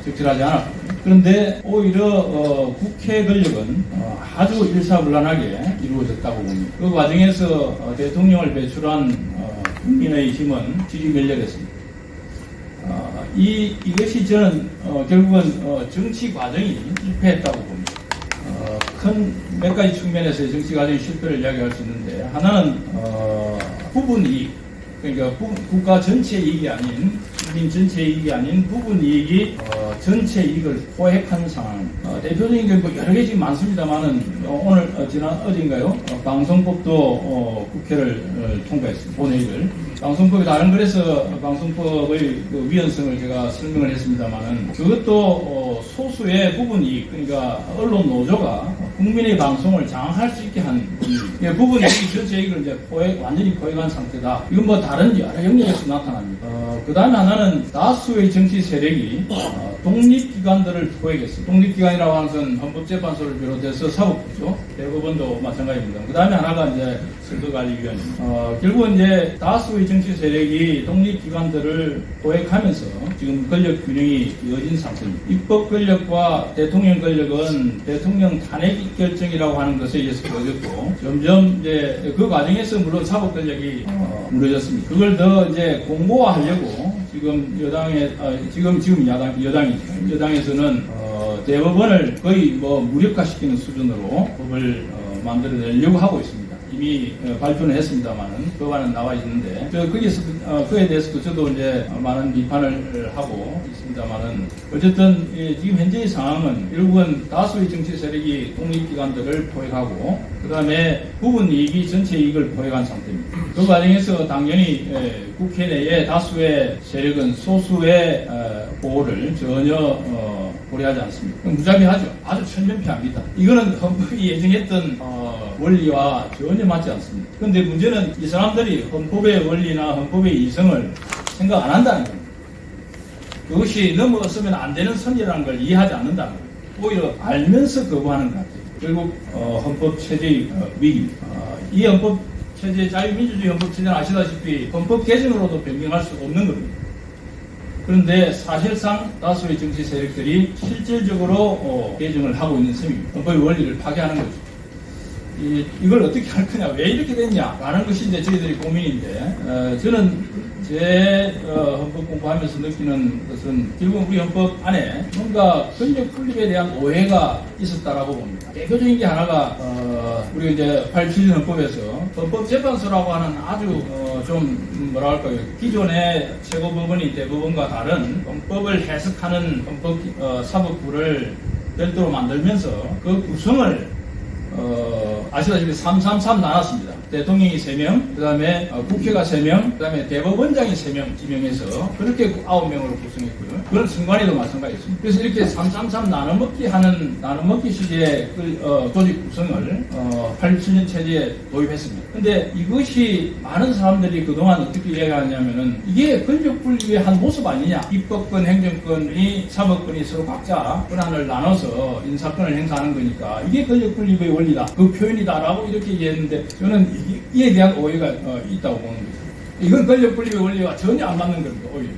적절하지 않았거든요. 그런데 오히려 국회 권력은 아주 일사불란하게 이루어졌다고 봅니다. 그 과정에서 대통령을 배출한 국민의 힘은 질이 멸렬했습니다. 이것이 저는 결국은 정치 과정이 실패했다고 봅니다. 큰 몇 가지 측면에서 정치 과정의 실패를 이야기할 수 있는데 하나는 부분 이익, 그러니까 국가 전체 이익이 아닌 국민 전체 이익이 아닌 부분 이익이 전체 이익을 포획하는 상황. 대표적인 게 뭐 여러 개 지금 많습니다만은 오늘 어제인가요? 방송법도 국회를 통과했습니다. 본회의를. 방송법이 다른 거에서 방송법의 그 위헌성을 제가 설명을 했습니다만은 그것도 소수의 부분 이익, 그러니까 언론 노조가 국민의 방송을 장악할 수 있게 한 부분 이익이 전체 이익을 이제 완전히 포획한 상태다. 이건 뭐 다른 여러 영역에서 나타납니다. 그 다음에 하나는 하나는 다수의 정치 세력이 독립기관들을 포획했습니다. 독립기관이라고 하는 것은 헌법재판소를 비롯해서 사법부죠. 대법원도 마찬가지입니다. 그 다음에 하나가 이제 선거관리위원회입니다. 결국은 이제 다수의 정치 세력이 독립기관들을 포획하면서 지금 권력 균형이 이어진 상태입니다. 입법 권력과 대통령 권력은 대통령 탄핵 결정이라고 하는 것에 의해서 이루어졌고 점점 이제 그 과정에서 물론 사법 권력이 무너졌습니다. 그걸 더 이제 공고화하려고 지금 여당에서는 대법원을 거의 뭐 무력화시키는 수준으로 법을 만들어내려고 하고 있습니다. 이미 발표는 했습니다만은 법안은 나와 있는데 거기에서 그에 대해서도 저도 이제 많은 비판을 하고 있습니다만은 어쨌든 지금 현재의 상황은 결국은 다수의 정치 세력이 독립기관들을 포획하고 그 다음에 부분 이익이 전체 이익을 포획한 상태입니다. 그 과정에서 당연히 국회 내에 다수의 세력은 소수의 보호를 전혀 고려하지 않습니다. 무자비하죠. 아주 천변피합니다. 이거는 헌법이 예정했던 원리와 전혀 맞지 않습니다. 그런데 문제는 이 사람들이 헌법의 원리나 헌법의 이성을 생각 안 한다는 겁니다. 그것이 넘어서면 안 되는 선이라는 걸 이해하지 않는다는 겁니다. 오히려 알면서 거부하는 것 같아요. 결국 헌법 체제의 위기입니다. 이 헌법 체제, 자유민주주의 헌법 체제는 아시다시피 헌법 개정으로도 변경할 수 없는 겁니다. 그런데 사실상 다수의 정치 세력들이 실질적으로 개정을 하고 있는 셈입니다. 헌법의 원리를 파괴하는 거죠. 이걸 어떻게 할 거냐, 왜 이렇게 됐냐라는 것이 이제 저희들이 고민인데, 저는 제 헌법 공부하면서 느끼는 것은 결국 우리 헌법 안에 뭔가 권력 분립에 대한 오해가 있었다라고 봅니다. 대표적인 게 하나가 우리가 이제 87년 헌법에서 헌법재판소라고 하는 아주 좀 뭐라 할까요, 기존의 최고법원이 대법원과 다른 헌법을 해석하는 헌법 사법부를 별도로 만들면서 그 구성을 아시다시피 333 나눴습니다. 대통령이 3명, 그 다음에 국회가 3명, 그 다음에 대법원장이 3명 지명해서 그렇게 9명으로 구성했고요. 그런 선관위도 마찬가지였습니다. 그래서 이렇게 333 나눠먹기 식의 조직 구성을 87년 체제에 도입했습니다. 근데 이것이 많은 사람들이 그동안 어떻게 이야기하냐면은 이게 권력 분립의 한 모습 아니냐. 입법권, 행정권이, 사법권이 서로 각자 권한을 나눠서 인사권을 행사하는 거니까 이게 권력 분립의 원리다. 그 표현이다라고 이렇게 얘기했는데 저는 이에 대한 오해가 있다고 보는 거죠. 이건 권력 분립의 원리와 전혀 안 맞는 겁니다. 오히려.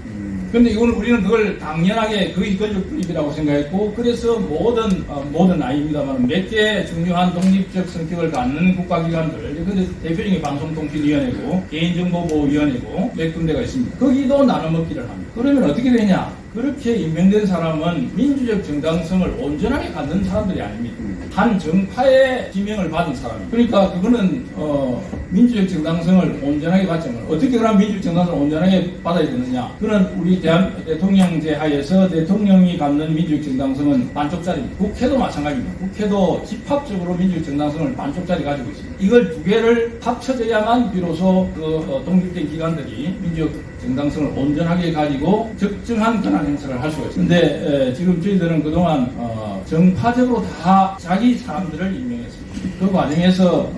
그런데 이거는 우리는 그걸 당연하게 그의 권력 분립이라고 생각했고, 그래서 모든 아닙니다만 몇 개 중요한 독립적 성격을 갖는 국가기관들, 근데 대표적인 방송통신위원회고 개인정보보호위원회고 몇 군데가 있습니다. 거기도 나눠먹기를 합니다. 그러면 어떻게 되냐? 그렇게 임명된 사람은 민주적 정당성을 온전하게 갖는 사람들이 아닙니다. 한 정파의 지명을 받은 사람입니다. 그러니까 그거는 민주적 정당성을 온전하게 받지 않아요. 어떻게 그런 민주적 정당성을 온전하게 받아야 되느냐? 그는 우리 대통령제 하에서 대통령이 갖는 민주적 정당성은 반쪽짜리입니다. 국회도 마찬가지입니다. 국회도 집합적으로 민주적 정당성을 반쪽짜리 가지고 있습니다. 이걸 두 개를 합쳐져야만 비로소 독립된 기관들이 민주적 정당성을 온전하게 가지고 적정한 권한 행사를 할 수가 있습니다. 근데 지금 저희들은 그동안 정파적으로 다 자기 사람들을 임명했습니다. 그 과정에서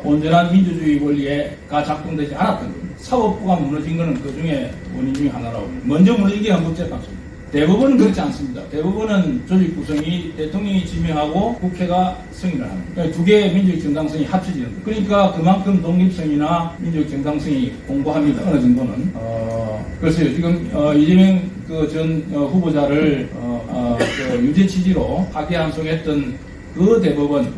온전한 민주주의 원리가 작동되지 않았던 겁니다. 사법부가 무너진 것은 그 중에 원인 중에 하나라고 합니다. 먼저 무너진 게 헌법재판소입니다. 대법원은 그렇지 않습니다. 대법원은 조직 구성이 대통령이 지명하고 국회가 승인을 합니다. 그러니까 두 개의 민주적 정당성이 합쳐지는 거예요. 그러니까 그만큼 독립성이나 민주적 정당성이 공고합니다. 어느 정도는. 그래서 지금 이재명 전 후보자를 유죄 취지로 파기환송했던 그 대법원은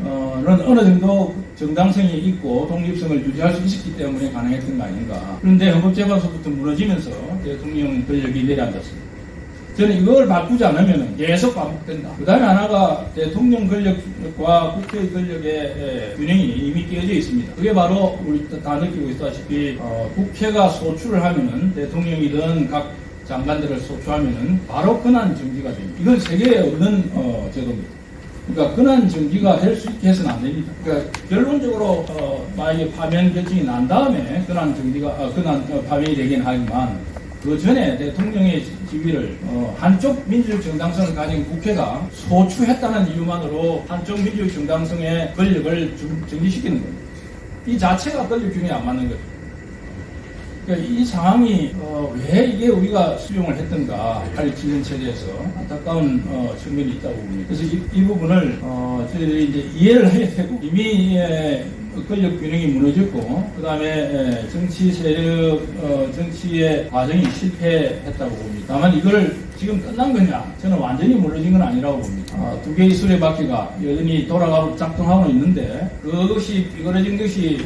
어느 정도 정당성이 있고 독립성을 유지할 수 있었기 때문에 가능했던 거 아닌가. 그런데 헌법재판소부터 무너지면서 대통령 권력이 내려앉았습니다. 저는 이걸 바꾸지 않으면 계속 반복된다. 그 다음에 하나가 대통령 권력과 국회 권력의 균형이 이미 깨어져 있습니다. 그게 바로 우리 다 느끼고 있다시피 국회가 소출을 하면은 대통령이든 각 장관들을 소추하면은 바로 권한 정지가 됩니다. 이건 세계에 없는 제도입니다. 그러니까 권한 정지가 될 수 있게 해서는 안 됩니다. 그러니까 결론적으로 만약에 파면 결정이 난 다음에 권한 파면이 되긴 하지만 그 전에 대통령의 지위를 한쪽 민주적 정당성을 가진 국회가 소추했다는 이유만으로 한쪽 민주적 정당성의 권력을 정지시키는 겁니다. 이 자체가 권력 균형이 안 맞는 거죠. 그러니까 이 상황이 왜 이게 우리가 수용을 했던가 87년 체제에서 안타까운 측면이 있다고 봅니다. 그래서 이 부분을 저희들이 이제 이해를 해야 되고 이미 권력 균형이 무너졌고 그 다음에 정치 세력 정치의 과정이 실패했다고 봅니다. 다만 이걸 지금 끝난 거냐? 저는 완전히 무너진 건 아니라고 봅니다. 두 개의 수레바퀴가 여전히 돌아가고 작동하고 있는데 그것이 삐그러진 것이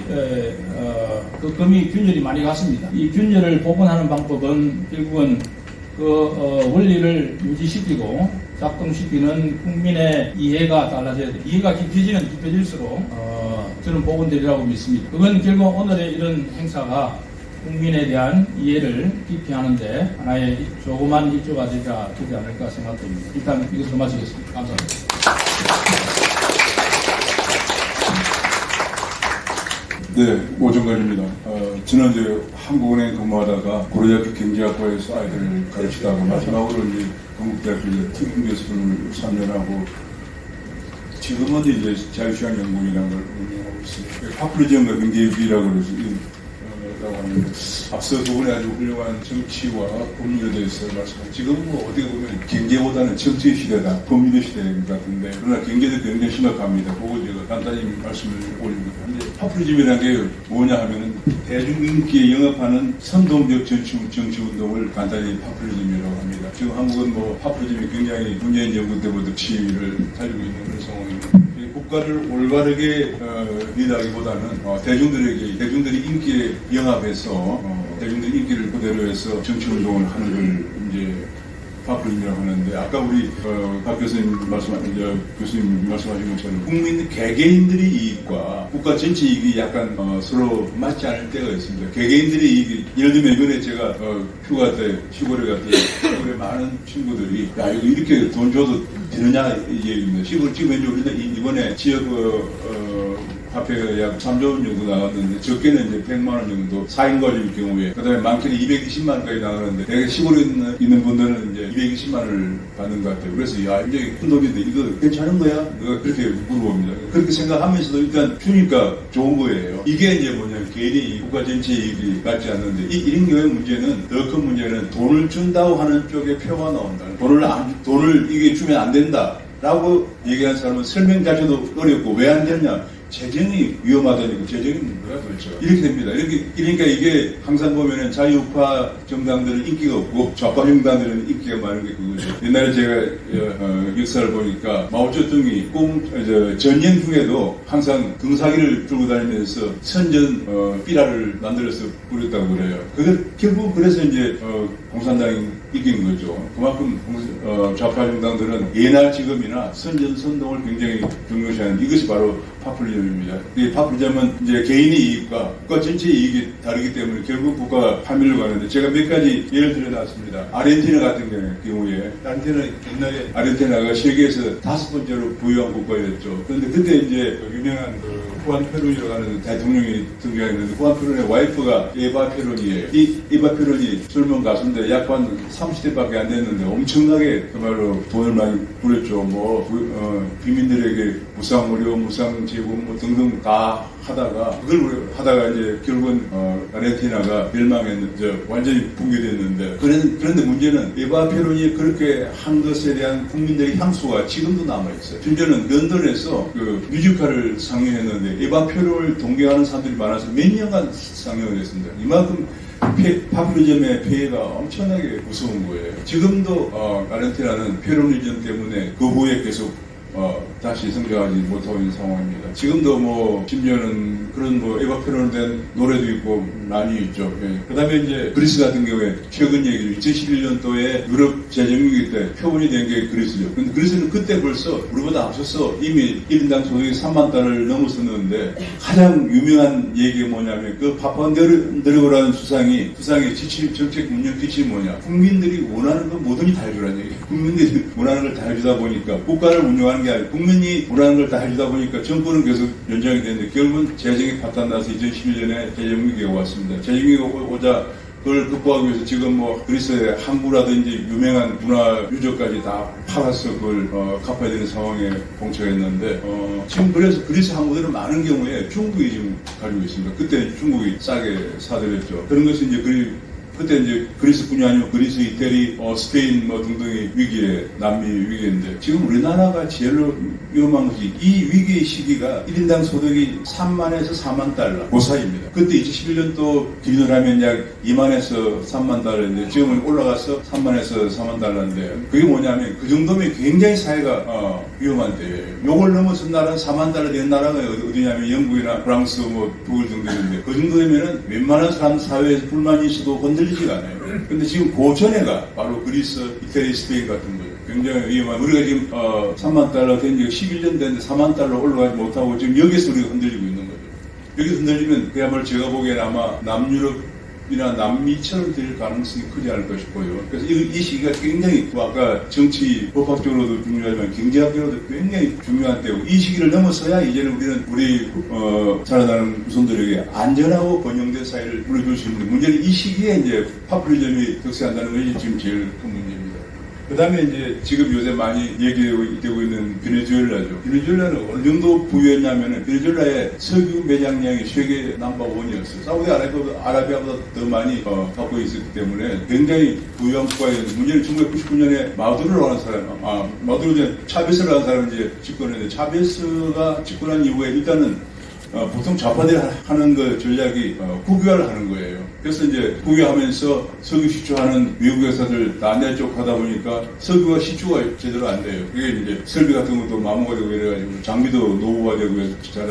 그 금이 균열이 많이 갔습니다. 이 균열을 복원하는 방법은 결국은 그 원리를 유지시키고 작동시키는 국민의 이해가 달라져야 돼요. 이해가 깊어지면 깊어질수록 저는 복원되리라고 믿습니다. 그건 결국 오늘의 이런 행사가 국민에 대한 이해를 깊이 하는데 하나의 조그만 일조가 되지 않을까 생각됩니다. 일단 이것으로 마치겠습니다. 감사합니다. 네, 오정관입니다. 저는 이제 한국은행 근무하다가 고려대학교 경제학과에서 아이들을 가르치다가 마지막으로 이제 건국대학교 특임 교수를 3년하고 지금은 이제 자유시장연구원이라는 걸 운영하고 있습니다. 파퓰리즘과 경제위기라고 그래서 하는데 앞서 두 분이 아주 훌륭한 정치와 법률에 대해서 말씀하셨습니다. 지금은 뭐 어떻게 보면 경제보다는 정치의 시대다, 법률의 시대 같은데 그러나 경제도 굉장히 심각합니다. 그거 제가 간단히 말씀을 올립니다. 근데 파퓰리즘이라는 게 뭐냐 하면은 대중 인기에 영합하는 선동적 정치운동을 간단히 파퓰리즘이라고 합니다. 지금 한국은 뭐 파퓰리즘이 굉장히 문재인 정부 때부터 지위를 달리고 있는 그런 상황입니다. 국가를 올바르게 리드하기보다는 대중들이 인기에 영합해서 대중들이 인기를 그대로 해서 정치운동을 하는 걸 이제 파퓰리즘이라고 하는데 아까 우리 박 교수님 말씀하신 것처럼 국민 개개인들의 이익과 국가 전체 이익이 약간 서로 맞지 않을 때가 있습니다. 개개인들의 이익이 예를 들면 이번에 제가 휴가 때 시골에 갔더니 시골에 많은 친구들이 야 이거 이렇게 돈 줘도 되느냐 이 얘기입니다. 시골 지금 우리가 이번에 지역 화폐가 약 3조 원 정도 나갔는데 적게는 이제 100만 원 정도 4인 가족일 경우에 그다음에 많게는 220만 원까지 나가는데 내가 시골에 있는 분들은 이제 220만 원을 받는 것 같아요. 그래서 야 굉장히 큰 돈인데 이거 괜찮은 거야? 내가 그렇게 물어봅니다. 그렇게 생각하면서도 일단 주니까 좋은 거예요. 이게 이제 뭐냐면 개인이 국가 전체 이익이 맞지 않는데 이런 경우의 문제는 더 큰 문제는 돈을 준다고 하는 쪽에 표가 나온다. 돈을 이게 주면 안 된다. 라고 얘기하는 사람은 설명 자체도 어렵고 왜 안 되냐? 재정이 위험하다니까 재정이 뭐야 도대체 이렇게 됩니다. 그러니까 이게 항상 보면은 자유우파 정당들은 인기가 없고 좌파 정당들은 인기가 많은 게 그거죠. 옛날에 제가 역사를 보니까 마오쩌둥이 전쟁 중에도 항상 등사기를 들고 다니면서 선전 삐라를 만들어서 뿌렸다고 그래요. 그게 결국 그래서 이제 공산당이 이긴 거죠. 그만큼 좌파 정당들은 예나 지금이나 선전선동을 굉장히 중요시하는 이것이 바로 파퓰리즘입니다. 이 파퓰리즘은 이제 개인의 이익과 국가 전체의 이익이 다르기 때문에 결국 국가가 파멸로 가는데 제가 몇 가지 예를 들어놨습니다. 아르헨티나 같은 경우에 옛날에 아르헨티나가 세계에서 5번째로 부유한 국가였죠. 그런데 그때 이제 유명한 후안 페론이라고 하는 대통령이 등장했는데 후안 페론의 와이프가 에바 페론이에요. 이 에바 페론이 젊은 가수인데 약 한 30대밖에 안 됐는데 엄청나게 그말로 돈을 많이 부렸죠. 비민들에게 무상무료, 무상제공 등등 다 하다가 그걸 하다가 이제 결국은 아르헨티나가 멸망했는데 완전히 붕괴됐는데 그런데 문제는 에바 페론이 그렇게 한 것에 대한 국민들의 향수가 지금도 남아있어요. 심지어는 런던에서 그 뮤지컬을 상영했는데 에바 페론을 동경하는 사람들이 많아서 몇 년간 상영을 했습니다. 이만큼 파퓰리즘의 폐해가 엄청나게 무서운 거예요. 지금도 아르헨티나는 페로니즘 때문에 그 후에 계속 다시 성장하지 못하고 있는 상황입니다. 지금도 심지어는 그런 에바 페론에 대한 노래도 있고 많이 있죠. 예. 그 다음에 이제 그리스 같은 경우에 최근 얘기죠. 2011년도에 유럽 재정위기 때 표본이 된 게 그리스죠. 근데 그리스는 그때 벌써 우리보다 앞서서 이미 1인당 소득이 3만 달러를 넘었었는데 가장 유명한 얘기가 뭐냐면 그 파파안드레고라는 수상의 정책 운영 기침이 뭐냐. 국민들이 원하는 건 뭐든지 다 해주라는 얘기예요. 국민들이 원하는 걸 다 해주다 보니까 국가를 운영하는 게 아니고 국민이 원하는 걸 다 해주다 보니까 정부는 계속 연장이 됐는데 결국은 재정이 파탄나서 2011년에 재정위기가 왔습니다. 재정위기가 오자 그걸 극복하기 위해서 지금 뭐 그리스의 항구라든지 유명한 문화 유적까지 다 팔아서 그걸 갚아야 되는 상황에 봉착했는데 지금 그래서 그리스 항구들은 많은 경우에 중국이 지금 가지고 있습니다. 그때 중국이 싸게 사들였죠. 그런 것이 이제 그때 이제 그리스뿐이 아니고 그리스, 이태리, 스페인 뭐 등등의 위기에 남미 위기인데 지금 우리나라가 제일로 위험한 것이 이 위기의 시기가 1인당 소득이 3만에서 4만 달러 그 사이입니다. 그때 2011년도 기준으로 하면 약 2만에서 3만 달러인데 지금은 올라가서 3만에서 4만 달러인데 그게 뭐냐면 그 정도면 굉장히 사회가 위험한 때예요. 요걸 넘어선 나라는 4만 달러 되는 나라가 어디냐면 영국이나 프랑스 뭐 독일 정도인데 그 정도 되면은 웬만한 사람 사회에서 불만이 있어도 건들리지가 않아요. 근데 지금 그 전에가 바로 그리스, 이태리, 스페인 같은 거예요. 굉장히 위험한. 우리가 지금 3만 달러 된 지가 11년 됐는데 4만 달러 올라가지 못하고 지금 여기서 우리가 흔들리고 있는 거죠. 여기서 흔들리면 그야말로 제가 보기에는 아마 남유럽이나 남미처럼 될 가능성이 크지 않을까 싶어요. 그래서 이 시기가 굉장히 아까 정치 법학적으로도 중요하지만 경제학적으로도 굉장히 중요한 때고 이 시기를 넘어서야 이제는 우리는 우리 자라나는 후손들에게 안전하고 번영된 사회를 물어줄 수 있는데 문제는 이 시기에 이제 파퓰리즘이 득세한다는 것이 지금 제일 큰 문제입니다. 그 다음에 이제 지금 요새 많이 얘기되고 있는 베네수엘라죠. 베네수엘라는 어느 정도 부유했냐면은 베네수엘라의 석유 매장량이 세계 넘버1이었어요. 사우디 아라비아보다 더 많이 갖고 있었기 때문에 굉장히 부유한 국가였는데 문제는 1999년에 마두로를 하는 사람, 마두로 전에 차베스를 하는 사람이 이제 집권했는데 차베스가 집권한 이후에 일단은 보통 좌파들이 하는 그 전략이 국유화를 하는 거예요. 그래서 이제 국유화하면서 석유 시추하는 미국 회사들 다 내쫓하다 보니까 석유와 시추가 제대로 안 돼요. 그게 이제 설비 같은 것도 마모가 되고 이래가지고 장비도 노후가 되고 잘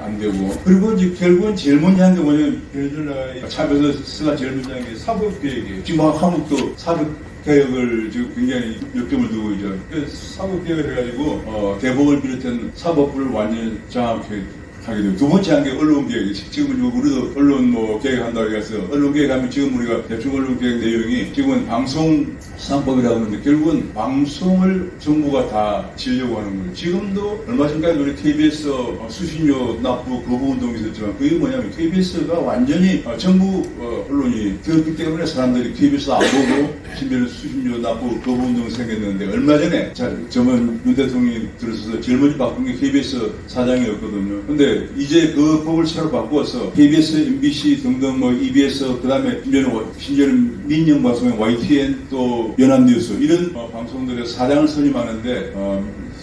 안 되고 그리고 이제 결국은 제일 먼저 한 게 뭐냐면 베네수엘라의 차베스가 제일 먼저 한 게 사법개혁이에요. 지금 한국도 사법개혁을 지금 굉장히 역점을 두고 있죠. 그래서 사법개혁을 해가지고 대법을 비롯한 사법부를 완전히 장악해 하게 되고 두 번째 한 게 언론개혁이 지금은 우리도 언론 뭐 개혁한다고 해서 언론개혁하면 지금 우리가 대충 언론개혁 내용이 지금은 방송사법이라고 하는데 결국은 방송을 정부가 다 지으려고 하는 거예요. 지금도 얼마 전까지 우리 KBS 수신료 납부 거부운동이 있었지만 그게 뭐냐면 KBS가 완전히 정부 언론이 되었기 때문에 사람들이 KBS 안 보고 심지어는 수신료 납부 거부운동이 생겼는데 얼마 전에 저번 윤 대통령이 들어서서 제일 먼저 바꾼 게 KBS 사장이었거든요. 근데 이제 그 법을 새로 바꾸어서 KBS, MBC 등등 뭐 EBS 그다음에 심지어는 민영 방송의 YTN 또 연합뉴스 이런 방송들의 사장을 선임하는데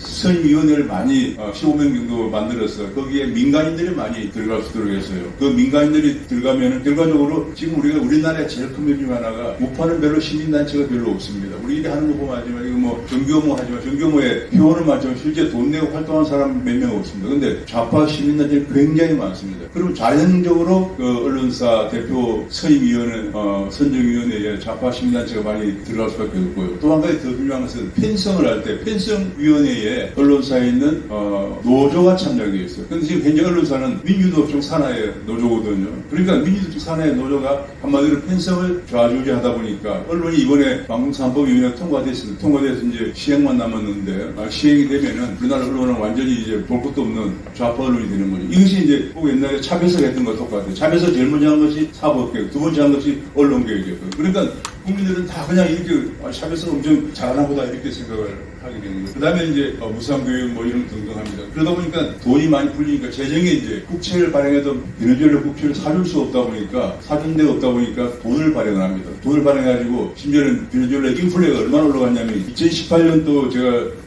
선임위원회를 많이 15명 정도 만들어서 거기에 민간인들이 많이 들어갈 수 있도록 했어요. 그 민간인들이 들어가면은 결과적으로 지금 우리나라의 제일 큰 문제 하나가 우파는 별로 시민단체가 별로 없습니다. 우리들이 하는 거 보면 하지만 이거 뭐 정규모 하지만 정규모에 표현을 맞지만 실제 돈 내고 활동하는 사람 몇 명 없습니다. 근데 좌파 시민단체는 굉장히 많습니다. 그럼 자연적으로 그 언론사 대표 선임위원회 선정위원회에 좌파 시민단체가 많이 들어갈 수밖에 없고요. 또 한 가지 더 중요한 것은 편성을 할 때 편성위원회에 언론사에 있는 노조가 참여하게 있어요. 근데 지금 현재 언론사는 민주노총 산하의 노조거든요. 그러니까 민주노총 산하의 노조가 한마디로 편성을 좌지우지하다 보니까 언론이 이번에 방송산법위원회가 통과됐습니다. 통과돼서 이제 시행만 남았는데 시행이 되면은 우리나라 언론은 완전히 이제 볼 것도 없는 좌파 언론이 되는 거죠. 이것이 이제 꼭 옛날에 차베스가 했던 것과 똑같아요. 차베스 제일 먼저 한 것이 사법개혁, 두 번째 한 것이 언론개혁이었거든요. 그러니까 국민들은 다 그냥 이렇게 차베스가 엄청 잘하나 보다 이렇게 생각을 하게 되는 거죠. 그 다음에 이제 무상교육 뭐 이런 등등 합니다. 그러다 보니까 돈이 많이 풀리니까 재정에 이제 국채를 발행해도 베네수엘라 국채를 사줄 수 없다 보니까 사준 데가 없다 보니까 돈을 발행을 합니다. 돈을 발행해가지고 심지어는 베네수엘라 인플레가 얼마나 올라갔냐면 2018년도 제가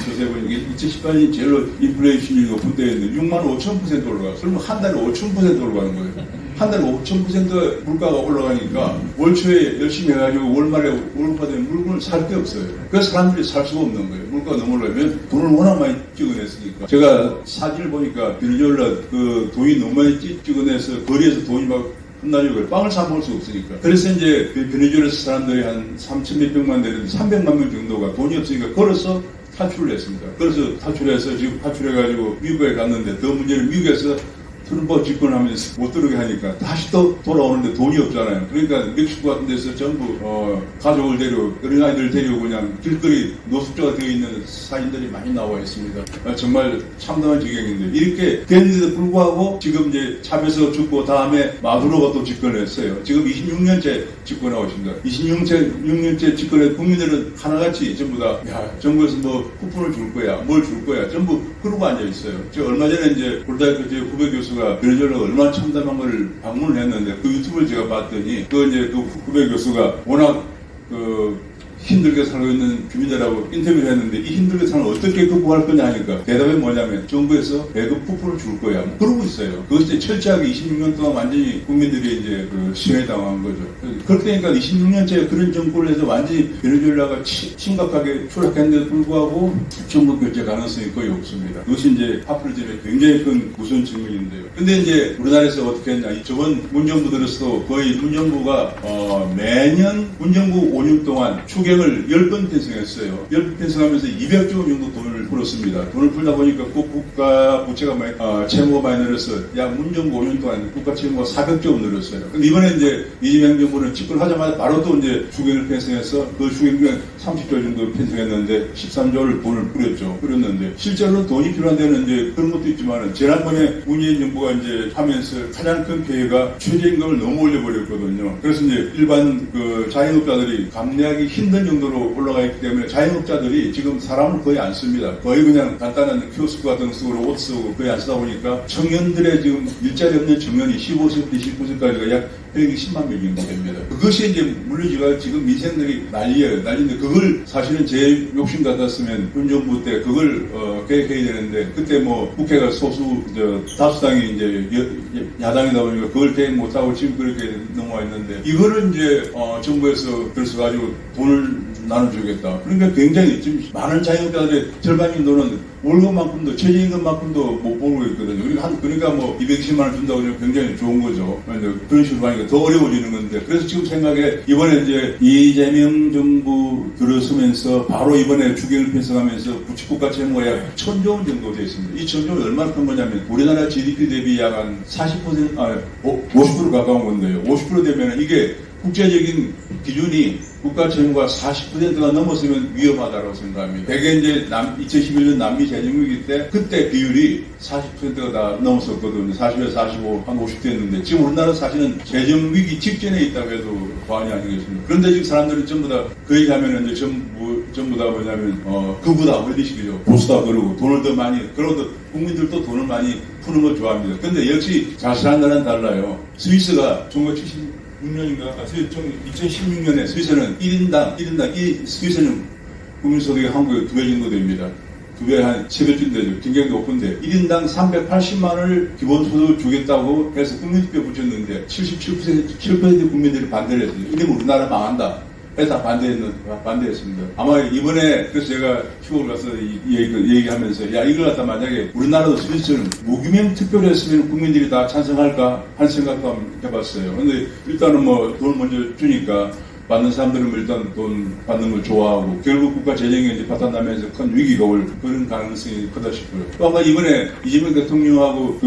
조사해 보니까 2018년 제일로 인플레이션이 높은 때였는데 65,000% 올라가. 그러면 한 달에 5,000% 올라가는 거예요. 한 달에 5,000% 물가가 올라가니까 월 초에 열심히 해가지고 월말에 월급받으면 물건을 살 데 없어요. 그래서 사람들이 살 수가 없는 거예요. 물가가 너무 올라가면 돈을 워낙 많이 찍어냈으니까. 제가 사진을 보니까 베네수엘라 그 돈이 너무 많이 찍어내서 거리에서 돈이 막 흩날리고 빵을 사 먹을 수 없으니까. 그래서 이제 베네수엘라 사람들이 한 3,000몇백만 되는데 300만 명 정도가 돈이 없으니까 걸어서 탈출을 했습니다. 그래서 탈출해서 지금 탈출해가지고 미국에 갔는데 더 문제는 미국에서 트럼프가 집권하면서 못 들어오게 하니까 다시 또 돌아오는데 돈이 없잖아요. 그러니까 멕시코 같은 데서 전부 가족을 데리고 어린아이들 데리고 그냥 길거리 노숙자가 되어 있는 사인들이 많이 나와 있습니다. 정말 참담한 지경인데 이렇게 됐는데도 불구하고 지금 이제 참에서 죽고 다음에 마두로가 또 집권했어요. 지금 26년째 집권하고 있습니다. 26년째 집권해 국민들은 하나같이 전부 다 야, 정부에서 뭐 쿠폰을 줄 거야, 뭘 줄 거야, 전부 그러고 앉아 있어요. 저 얼마 전에 이제 골다이크 제 후배 교수가 베네수엘라 얼마나 참담한 걸 방문을 했는데 그 유튜브를 제가 봤더니 그 이제 그 후배 교수가 워낙 힘들게 살고 있는 주민들하고 인터뷰를 했는데 이 힘들게 사는 어떻게 극복할 거냐 하니까 대답이 뭐냐면 정부에서 배급 쿠폰을 줄 거야. 뭐 그러고 있어요. 그것이 철저하게 26년 동안 완전히 국민들이 이제 시행당한 거죠. 그렇게 되니까 26년째 그런 정권을 해서 완전히 베네수엘라가 심각하게 추락했는데도 불구하고 정부 교체 가능성이 거의 없습니다. 그것이 이제 앞으로 굉장히 큰 우선 질문인데요. 근데 이제 우리나라에서 어떻게 했냐. 저번 문정부 들어서도 거의 문정부가 매년 문정부 5년 동안 추경을 10번 편성했어요. 10번 편성하면서 200조 원 정도 돈을 풀었습니다. 돈을 풀다 보니까 꼭 국가 부채가 채무가 많이 늘어서 약 문정부 5년 동안 국가 채무가 400조 원 늘었어요. 근데 이번에 이제 이재명 정부는 집권하자마자 바로 또 이제 추경을 편성해서 그 추경은 30조 정도 편성했는데 13조를 돈을 뿌렸는데 실제로는 돈이 필요한 데는 이제 그런 것도 있지만 지난번에 문재인 정부가 이제 하면서 가장 큰 피해가 최저임금을 너무 올려버렸거든요. 그래서 이제 일반 자영업자들이 감내하기 힘든 정도로 올라가 있기 때문에 자영업자들이 지금 사람을 거의 안 씁니다. 거의 그냥 간단한 키오스크 같은 식으로 옷 쓰고 거의 안 쓰다 보니까 청년들의 지금 일자리 없는 청년이 15세부터 29세까지가 약 120만 명 정도 됩니다. 그것이 이제 물리지가 지금 민생들이 난리인데 그걸 사실은 제 욕심 같았으면 현 정부 때 그걸 계획해야 되는데 그때 뭐 국회가 다수당이 이제 야당이다 보니까 그걸 계획 못하고 지금 그렇게 넘어와 있는데 이거를 이제 정부에서 그래서 가지고 돈을 나눠주겠다. 그러니까 굉장히 지금 많은 자영업자들의 절반인 돈은 월급만큼도 최저임금만큼도 못 벌고 있거든요. 그러니까 뭐 220만 원 준다고 하면 굉장히 좋은 거죠. 그런 식으로 하니까 더 어려워지는 건데 그래서 지금 생각에 이번에 이제 이재명 정부 들어서면서 바로 이번에 추경을 편성하면서 국가 채무가 약 1,000조 원 정도 되어 있습니다. 이 1,000조 원이 얼마나 큰 거냐면 우리나라 GDP 대비 약 한 50% 가까운 건데요. 50% 되면 이게 국제적인 기준이 국가 채무가 40%가 넘었으면 위험하다고 생각합니다. 대개 이제 2011년 남미 재정위기 때 그때 비율이 40%가 다 넘었었거든요. 40에서 45, 한 50대였는데 지금 우리나라는 사실은 재정위기 직전에 있다고 해도 과언이 아니겠습니다. 그런데 지금 사람들은 전부 다 그 얘기하면 이제 전부 다 뭐냐면 그보다 어디식이죠. 보수다 그러고 돈을 더 많이 그러도 국민들도 돈을 많이 푸는 걸 좋아합니다. 근데 역시 자세한 나라는 달라요. 스위스가 1976년인가? 2016년에 스위스는 1인당 스위스는 국민소득이 한국의 2배 정도 됩니다. 2배 한 3배쯤 되죠. 굉장히 높은데 1인당 380만 원을 기본소득을 주겠다고 해서 국민투표 붙였는데 77% 국민들이 반대를 했어요. 이러면 우리나라 망한다. 해서 반대했습니다. 아마 이번에 그래서 제가 휴업을 가서 얘기하면서 야 이걸 갖다 만약에 우리나라도 스위스는 무기명 투표를 했으면 국민들이 다 찬성할까 하는 생각도 한번 해봤어요. 근데 일단은 뭐 돈 먼저 주니까 받는 사람들은 일단 돈 받는 걸 좋아하고 결국 국가 재정이 이제 파탄나면서 큰 위기가 올 그런 가능성이 크다 싶고요. 또 아까 이번에 이재명 대통령하고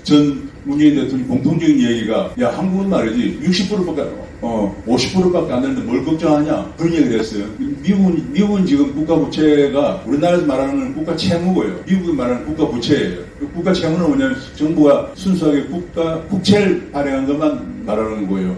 전 문재인 대통령 공통적인 얘기가 야 한국은 말이지 50%밖에 안 되는데 뭘 걱정하냐 그런 얘기를 했어요. 미국은 지금 국가 부채가 우리나라에서 말하는 국가 채무고요. 미국이 말하는 국가 부채예요. 국가 채무는 뭐냐면 정부가 순수하게 국채를 발행한 것만 말하는 거예요.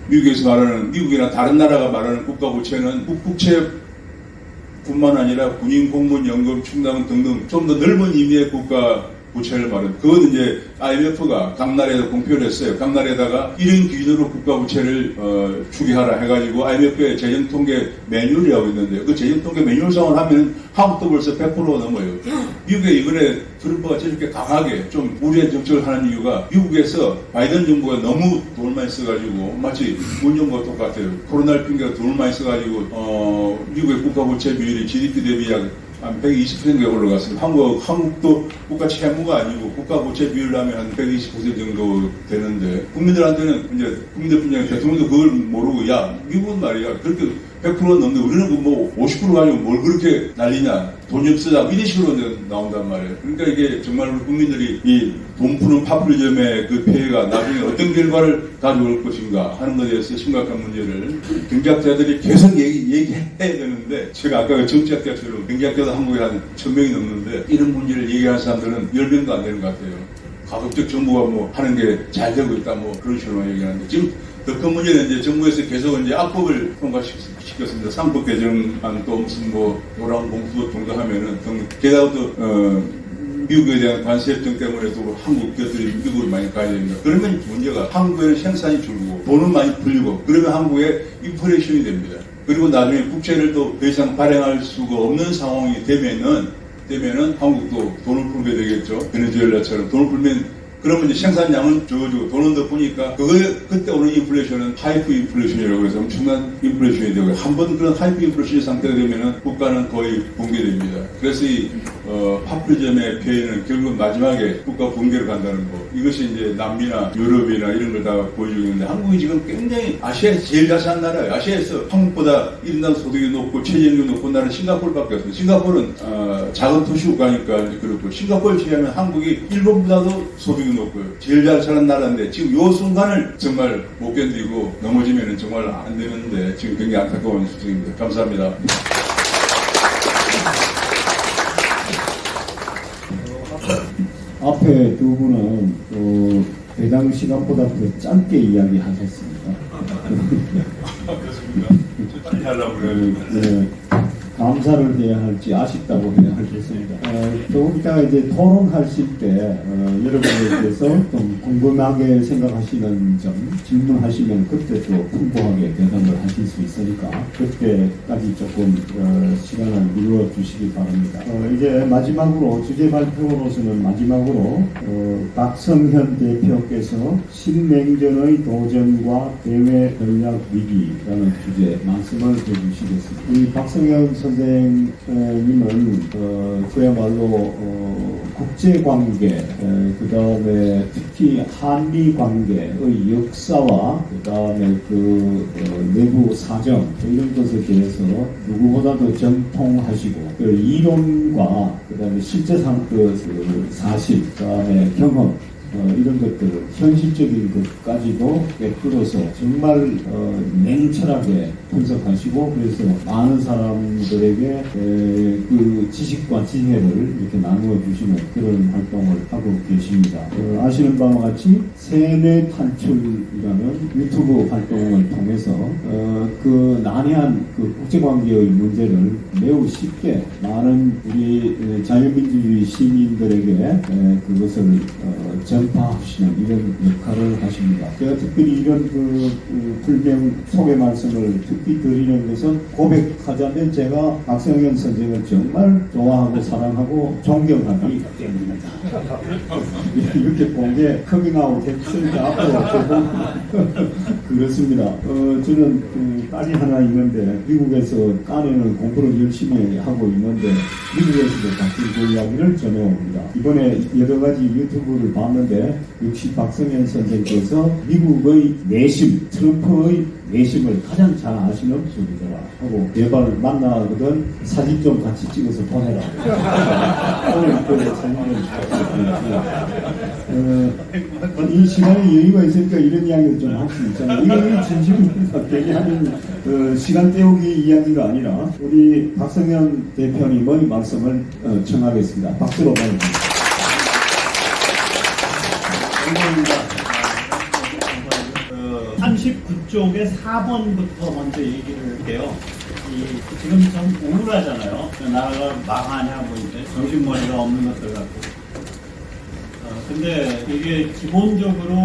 미국에서 말하는 미국이나 다른 나라가 말하는 국가 부채는 국채뿐만 아니라 군인, 공무원, 연금, 충당 등등 좀 더 넓은 의미의 국가 부채를 말합니다. 그건 이제 IMF가 각 나라에다 공표를 했어요. 각 나라에다가 이런 기준으로 국가 부채를 추계하라 해가지고 IMF의 재정통계 매뉴얼이라고 있는데 그 재정통계 매뉴얼상을 하면 한국도 벌써 100% 넘어요. 미국에 이번에 트럼프가 저렇게 강하게 좀 우리의 정책을 하는 이유가 미국에서 바이든 정부가 너무 돈을 많이 써가지고 마치 문 정부가 똑같아요. 코로나를 핑계로 돈을 많이 써가지고 미국의 국가 부채 비율이 GDP 대비 약 한 120%에 올라갔습니다. 한국도 국가 채무가 아니고 국가 부채 비율로 하면 한 120% 정도 되는데 국민들한테는 이제 국민들뿐만 아니라 대통령도 그걸 모르고 야 미국은 말이야 그렇게 100% 넘는데 우리는 뭐 50% 가지고 뭘 그렇게 난리냐 돈이 없어다 이런 식으로 이제 나온단 말이에요. 그러니까 이게 정말 우리 국민들이 이 돈 푸는 파퓰리즘의 그 폐해가 나중에 어떤 결과를 가져올 것인가 하는 것에 대해서 심각한 문제를 경제학자들이 계속 얘기해야 되는데, 제가 아까 그 정치학자처럼 경제학자도 한국에 한 1000명이 넘는데 이런 문제를 얘기하는 사람들은 10명도 안 되는 것 같아요. 가급적 정부가 뭐 하는 게 잘 되고 있다 뭐 그런 식으로만 얘기하는데, 지금 더 큰 문제는 이제 정부에서 계속 이제 악법을 통과시켰습니다. 상법 개정안 또 무슨 뭐 노란 봉투 정도 하면은 게다가 또 미국에 대한 관세 협정 때문에 또 한국 기업들이 미국을 많이 가야 됩니다. 그러면 문제가 한국에는 생산이 줄고 돈은 많이 불리고 그러면 한국에 인플레이션이 됩니다. 그리고 나중에 국채를 또 더 이상 발행할 수가 없는 상황이 되면은 한국도 돈을 풀게 되겠죠. 베네수엘라처럼 돈을 풀면 그러면 이제 생산량은 적어지고 돈은 더 보니까 그때 오는 인플레이션은 하이프 인플레이션이라고 해서 엄청난 인플레이션이 되고, 한번 그런 하이프 인플레이션 상태가 되면은 국가는 거의 붕괴됩니다. 그래서 이 파퓰리즘의 폐해는 결국 마지막에 국가 붕괴로 간다는 거, 이것이 이제 남미나 유럽이나 이런 걸 다 보여주고 있는데, 한국이 지금 굉장히 아시아에서 제일 잘 사는 나라예요. 아시아에서 한국보다 1인당 소득이 높고 최저임금이 높은 나라는 싱가포르밖에 없어요. 싱가포르는 작은 도시 국가니까 이제 그렇고, 싱가포르를 제외하면 한국이 일본보다도 소득이 높고요. 제일 잘 사는 나라인데 지금 요 순간을 정말 못 견디고 넘어지면 정말 안 되는데 지금 굉장히 안타까운 수준입니다. 감사합니다. 앞에 두 분은 배당 시간보다 더 짧게 이야기하셨습니다. 그렇습니다. 빨리 하려고 그래요. 네, 감사를 해야 할지 아쉽다고 해야 하겠습니다. 조금 이따가 이제 토론하실 때 여러분들께서 좀 궁금하게 생각하시는 점 질문하시면 그때 또 풍부하게 대답을 하실 수 있으니까 그때까지 조금 시간을 미루어 주시기 바랍니다. 이제 마지막으로 주제 발표로서는 마지막으로 박성현 대표께서 신냉전의 도전과 대외 전략 위기라는 주제 말씀을 해주시겠습니다. 이 박성현 선생님은 그야말로 국제관계, 그 다음에 특히 한미관계의 역사와 그 다음에 내부 사정 이런 것에 대해서 누구보다도 정통하시고 그 이론과 그 다음에 실제상 사실, 그 다음에 경험 이런 것들, 현실적인 것까지도 꿰뚫어서 정말 냉철하게 분석하시고, 그래서 많은 사람들에게 그 지식과 지혜를 이렇게 나누어 주시는 그런 활동을 하고 계십니다. 아시는 바와 같이 세뇌 탈출이라는 유튜브 활동을 통해서 그 난해한 그 국제관계의 문제를 매우 쉽게 많은 우리 자유민주주의 시민들에게 그것을 전파하시는 이런 역할을 하십니다. 제가 특별히 이런 불명 소개 말씀을 특히 드리는 것은, 고백하자면 제가 박성현 선생을 정말 좋아하고 사랑하고 존경하기 때문입니다. 이렇게 본 게 커밍아웃 했으니까 앞으로 조금 그렇습니다. 저는 딸이 하나 있는데 미국에서 딸에는 공부를 열심히 하고 있는데 미국에서도 같은 그 이야기를 전해옵니다. 이번에 여러 가지 유튜브를 봤는데 역시 박성현 선생께서 미국의 내심, 트럼프의 내심을 가장 잘 아시는 분이더라 하고, 제발 만나거든 사진 좀 같이 찍어서 보내라. 오늘 그 사진을 이 시간에 여유가 있으니까 이런 이야기를 좀 할 수 있잖아요. 이건 진심입니다. 괜히 하는 시간 때우기 이야기가 아니라 우리 박성현 대표님의 말씀을 청하겠습니다. 박수로 보내드립니다. 39쪽의 4번부터 먼저 얘기를 할게요. 지금 좀 우울하잖아요. 나라가 망하냐, 뭐 이제 정신머리가 없는 것들 같고. 근데 이게 기본적으로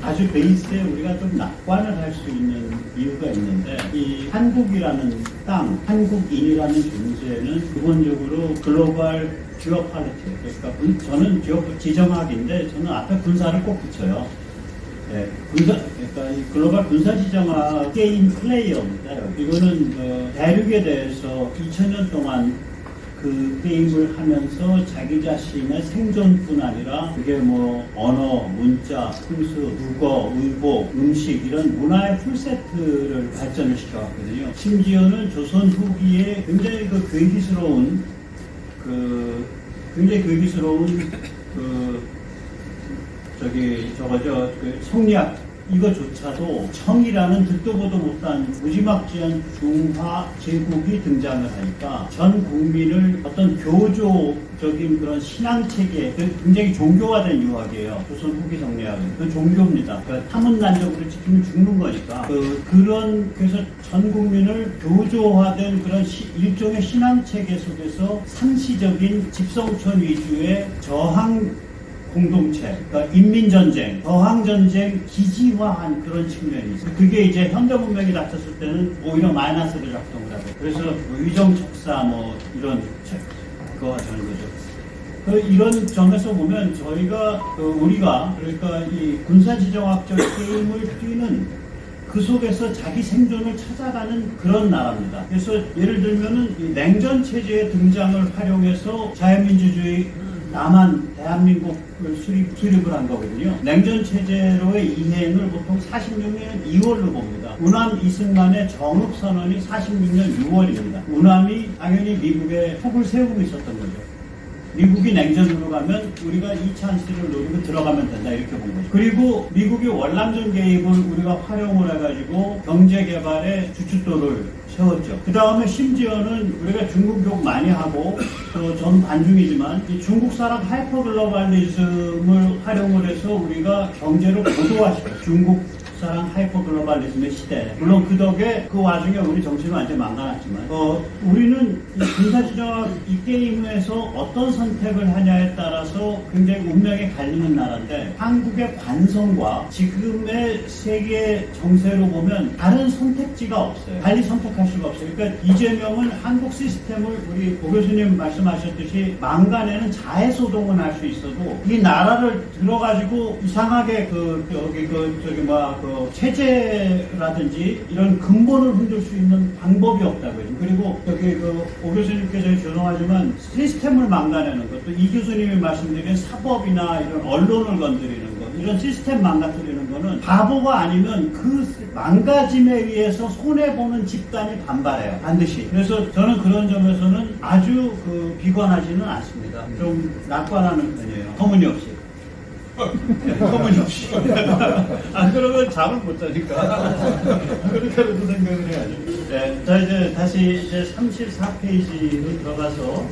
아주 베이스에 우리가 좀 낙관을 할 수 있는 이유가 있는데, 이 한국이라는 땅, 한국인이라는 존재는 기본적으로 글로벌 지오폴리틱, 그러니까 저는 지정학인데 저는 앞에 군사를 꼭 붙여요. 네, 그러니까 이 글로벌 군사 지정학 게임 플레이어입니다. 이거는 대륙에 대해서 2000년 동안 그 게임을 하면서 자기 자신의 생존뿐 아니라 그게 뭐 언어, 문자, 풍수, 국어, 의복, 음식 이런 문화의 풀세트를 발전을 시켜왔거든요. 심지어는 조선 후기에 굉장히 성리학 이거조차도 청이라는 듣도 보도 못한 무지막지한 중화 제국이 등장을 하니까 전 국민을 어떤 교조적인 그런 신앙체계, 굉장히 종교화된 유학이에요. 조선 후기 성리학은. 그 종교입니다. 그러니까 탐문난적으로 지키면 죽는 거니까. 그래서 전 국민을 교조화된 그런 일종의 신앙체계 속에서 상시적인 집성촌 위주의 저항 공동체, 그러니까 인민전쟁, 저항전쟁 기지화한 그런 측면이 있어요. 그게 이제 현대문명이 닥쳤을 때는 오히려 마이너스로 작동을 하고, 그래서 위정척사 이런 그거가 되는 거죠. 이런 점에서 보면 우리가 그러니까 이 군사지정학적 게임을 뛰는 그 속에서 자기 생존을 찾아가는 그런 나라입니다. 그래서 예를 들면은 이 냉전 체제의 등장을 활용해서 자유민주주의 남한 대한민국을 수립을 한 거거든요. 냉전 체제로의 이행을 보통 46년 2월로 봅니다. 우남 이승만의 정읍선언이 46년 6월입니다. 우남이 당연히 미국에 폭을 세우고 있었던 거죠. 미국이 냉전으로 가면 우리가 2차 한시를 노리고 들어가면 된다 이렇게 본 거죠. 그리고 미국이 월남전 개입을 우리가 활용을 해가지고 경제개발의 주춧돌을 세웠죠. 그 다음에 심지어는 우리가 중국 욕 많이 하고 저는 반중이지만 이 중국 사람 하이퍼글로벌리즘을 활용을 해서 우리가 경제를 고도화시켰죠. 중국 사람 하이퍼글로벌리즘의 시대. 물론 그 덕에 그 와중에 우리 정신은 완전 망가났지만 우리는 이 군사지정학 이 게임에서 어떤 선택을 하냐에 따라서 굉장히 운명이 갈리는 나라인데 한국의 관성과 지금의 세계 정세로 보면 다른 선택지가 없어요. 달리 선택할 수가 없어요. 그러니까 이재명은 한국 시스템을 우리 오 교수님 말씀하셨듯이 망간에는 자해소동은 할 수 있어도 이 나라를 들어가지고 이상하게 체제라든지 이런 근본을 흔들 수 있는 방법이 없다고요. 그리고 오 교수님께서 죄송하지만 시스템을 망가내는 것, 또 이 교수님이 말씀드린 사법이나 이런 언론을 건드리는 것, 이런 시스템 망가뜨리는 거는 바보가 아니면 그 망가짐에 의해서 손해보는 집단이 반발해요. 반드시. 그래서 저는 그런 점에서는 아주 비관하지는 않습니다. 좀 낙관하는 편이에요. 터무니없이. 터무니없이. 안 그러면 잠을 못 자니까. 그렇게라도 생각을 해야죠. 네. 자, 이제 다시 34페이지로 들어가서,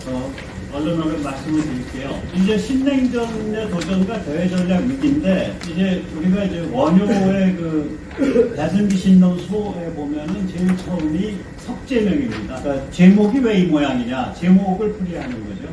언론을 말씀을 드릴게요. 이제 신냉전의 도전과 대외전략 위기인데, 이제 우리가 이제 원효의 대승기 신론소에 보면은 제일 처음이 석제명입니다. 그러니까 제목이 왜 이 모양이냐? 제목을 풀이하는 거죠.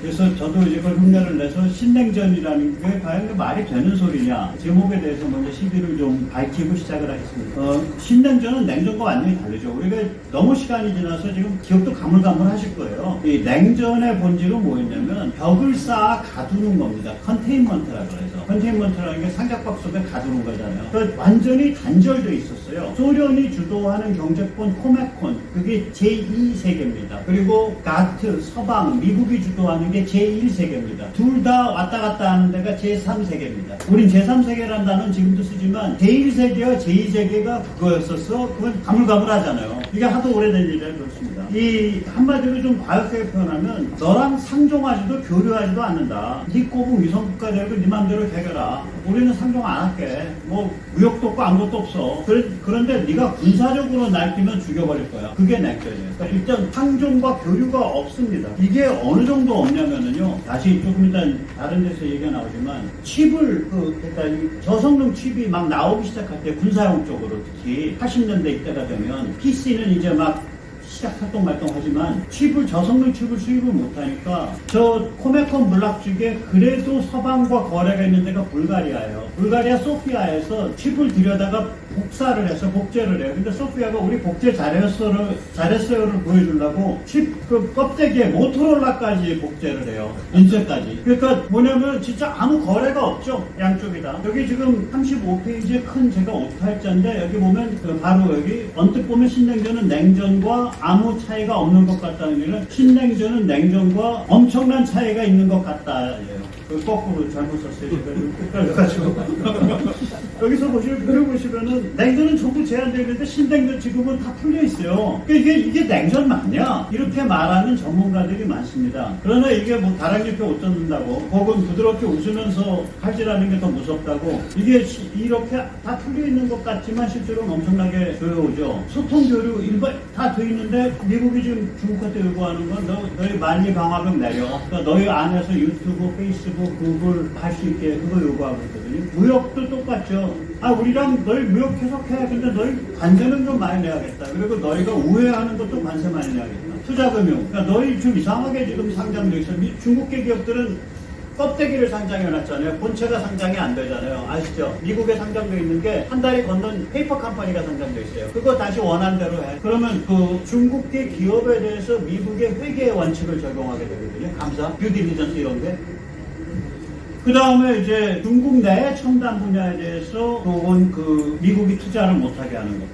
그래서 저도 이제 그걸 흉내를 내서 신냉전이라는 게 과연 말이 되는 소리냐 제목에 대해서 먼저 시비를 좀 밝히고 시작을 하겠습니다. 신냉전은 냉전과 완전히 다르죠. 우리가 너무 시간이 지나서 지금 기억도 가물가물하실 거예요. 이 냉전의 본질은 뭐였냐면 벽을 쌓아 가두는 겁니다. 컨테인먼트라고 해서 컨테인먼트라는 게 상자박 속에 가두는 거잖아요. 그러니까 완전히 단절되어 있었어요. 소련이 주도하는 경제권 코메콘 그게 제2세계입니다. 그리고 가트 서방 미국이 주도하는 게 제1세계입니다. 둘 다 왔다 갔다 하는 데가 제3세계입니다. 우린 제3세계라는 단어는 지금도 쓰지만 제1세계와 제2세계가 그거였었어. 그건 가물가물하잖아요. 이게 하도 오래된 일이라 그렇습니다. 이 한마디로 좀 과격하게 표현하면 너랑 상종하지도 교류하지도 않는다. 네 꼽은 위성국가 되고 네 맘대로 해결하. 우리는 상종 안 할게. 뭐 무역도 없고 아무것도 없어. 그런데 네가 군사적으로 날뛰면 죽여버릴 거야. 그게 냉전이에요. 그러니까 일단 상종과 교류가 없습니다. 이게 어느 정도 없냐면은요. 다시 조금 이따 다른 데서 얘기가 나오지만 칩을 그러니까 이 저성능 칩이 막 나오기 시작할 때 군사용 쪽으로 특히 80년대 이때가 되면 PC는 이제 막 시작 활동 말동하지만 저성능 칩을 수입을 못하니까 저 코메콘 블락 쪽에 그래도 서방과 거래가 있는 데가 불가리아예요. 불가리아 소피아에서 칩을 들여다가 복사를 해서 복제를 해요. 근데 소피아가 우리 복제 잘했어요를 보여주려고 칩 그 껍데기에 모토로라까지 복제를 해요. 인쇄까지. 그러니까 뭐냐면 진짜 아무 거래가 없죠. 양쪽이 다. 여기 지금 35페이지에 큰 제가 5탈자인데 여기 보면 그 바로 여기 언뜻 보면 신냉전은 냉전과 아무 차이가 없는 것 같다는 얘기는 신냉전은 냉전과 엄청난 차이가 있는 것 같다. 그 거꾸로 잘못 썼어요. 헷갈려가지고. 여기서 보시면은 냉전은 전부 제한되어 있는데 신냉전 지금은 다 풀려 있어요. 그러니까 이게 냉전 맞냐? 이렇게 말하는 전문가들이 많습니다. 그러나 이게 뭐 다락잎에 옷 젖는다고 혹은 부드럽게 웃으면서 칼질하는 게 더 무섭다고 이게 이렇게 다 풀려 있는 것 같지만 실제로는 엄청나게 조여오죠. 소통 교류 일반 다 돼 있는데 미국이 지금 중국한테 요구하는 건 너희 만리 방화벽 내려. 그러니까 너희 안에서 유튜브, 페이스북, 구글 할 수 있게 그거 요구하고 있거든요. 무역도 똑같죠. 우리랑 너희 무역 계속해. 근데 너희 관세는 좀 많이 내야겠다. 그리고 너희가 우회하는 것도 관세 많이 내야겠다. 투자금융. 그러니까 너희 좀 이상하게 지금 상장돼 있어. 중국계 기업들은 껍데기를 상장해놨잖아요. 본체가 상장이 안 되잖아요. 아시죠? 미국에 상장돼 있는 게 한 달이 건넌 페이퍼 컴퍼니가 상장돼 있어요. 그거 다시 원한대로 해. 그러면 그 중국계 기업에 대해서 미국의 회계 원칙을 적용하게 되거든요. 감사, 듀딜리전스 이런 게. 그 다음에 이제 중국 내 첨단 분야에 대해서 혹은 그 미국이 투자를 못하게 하는 거.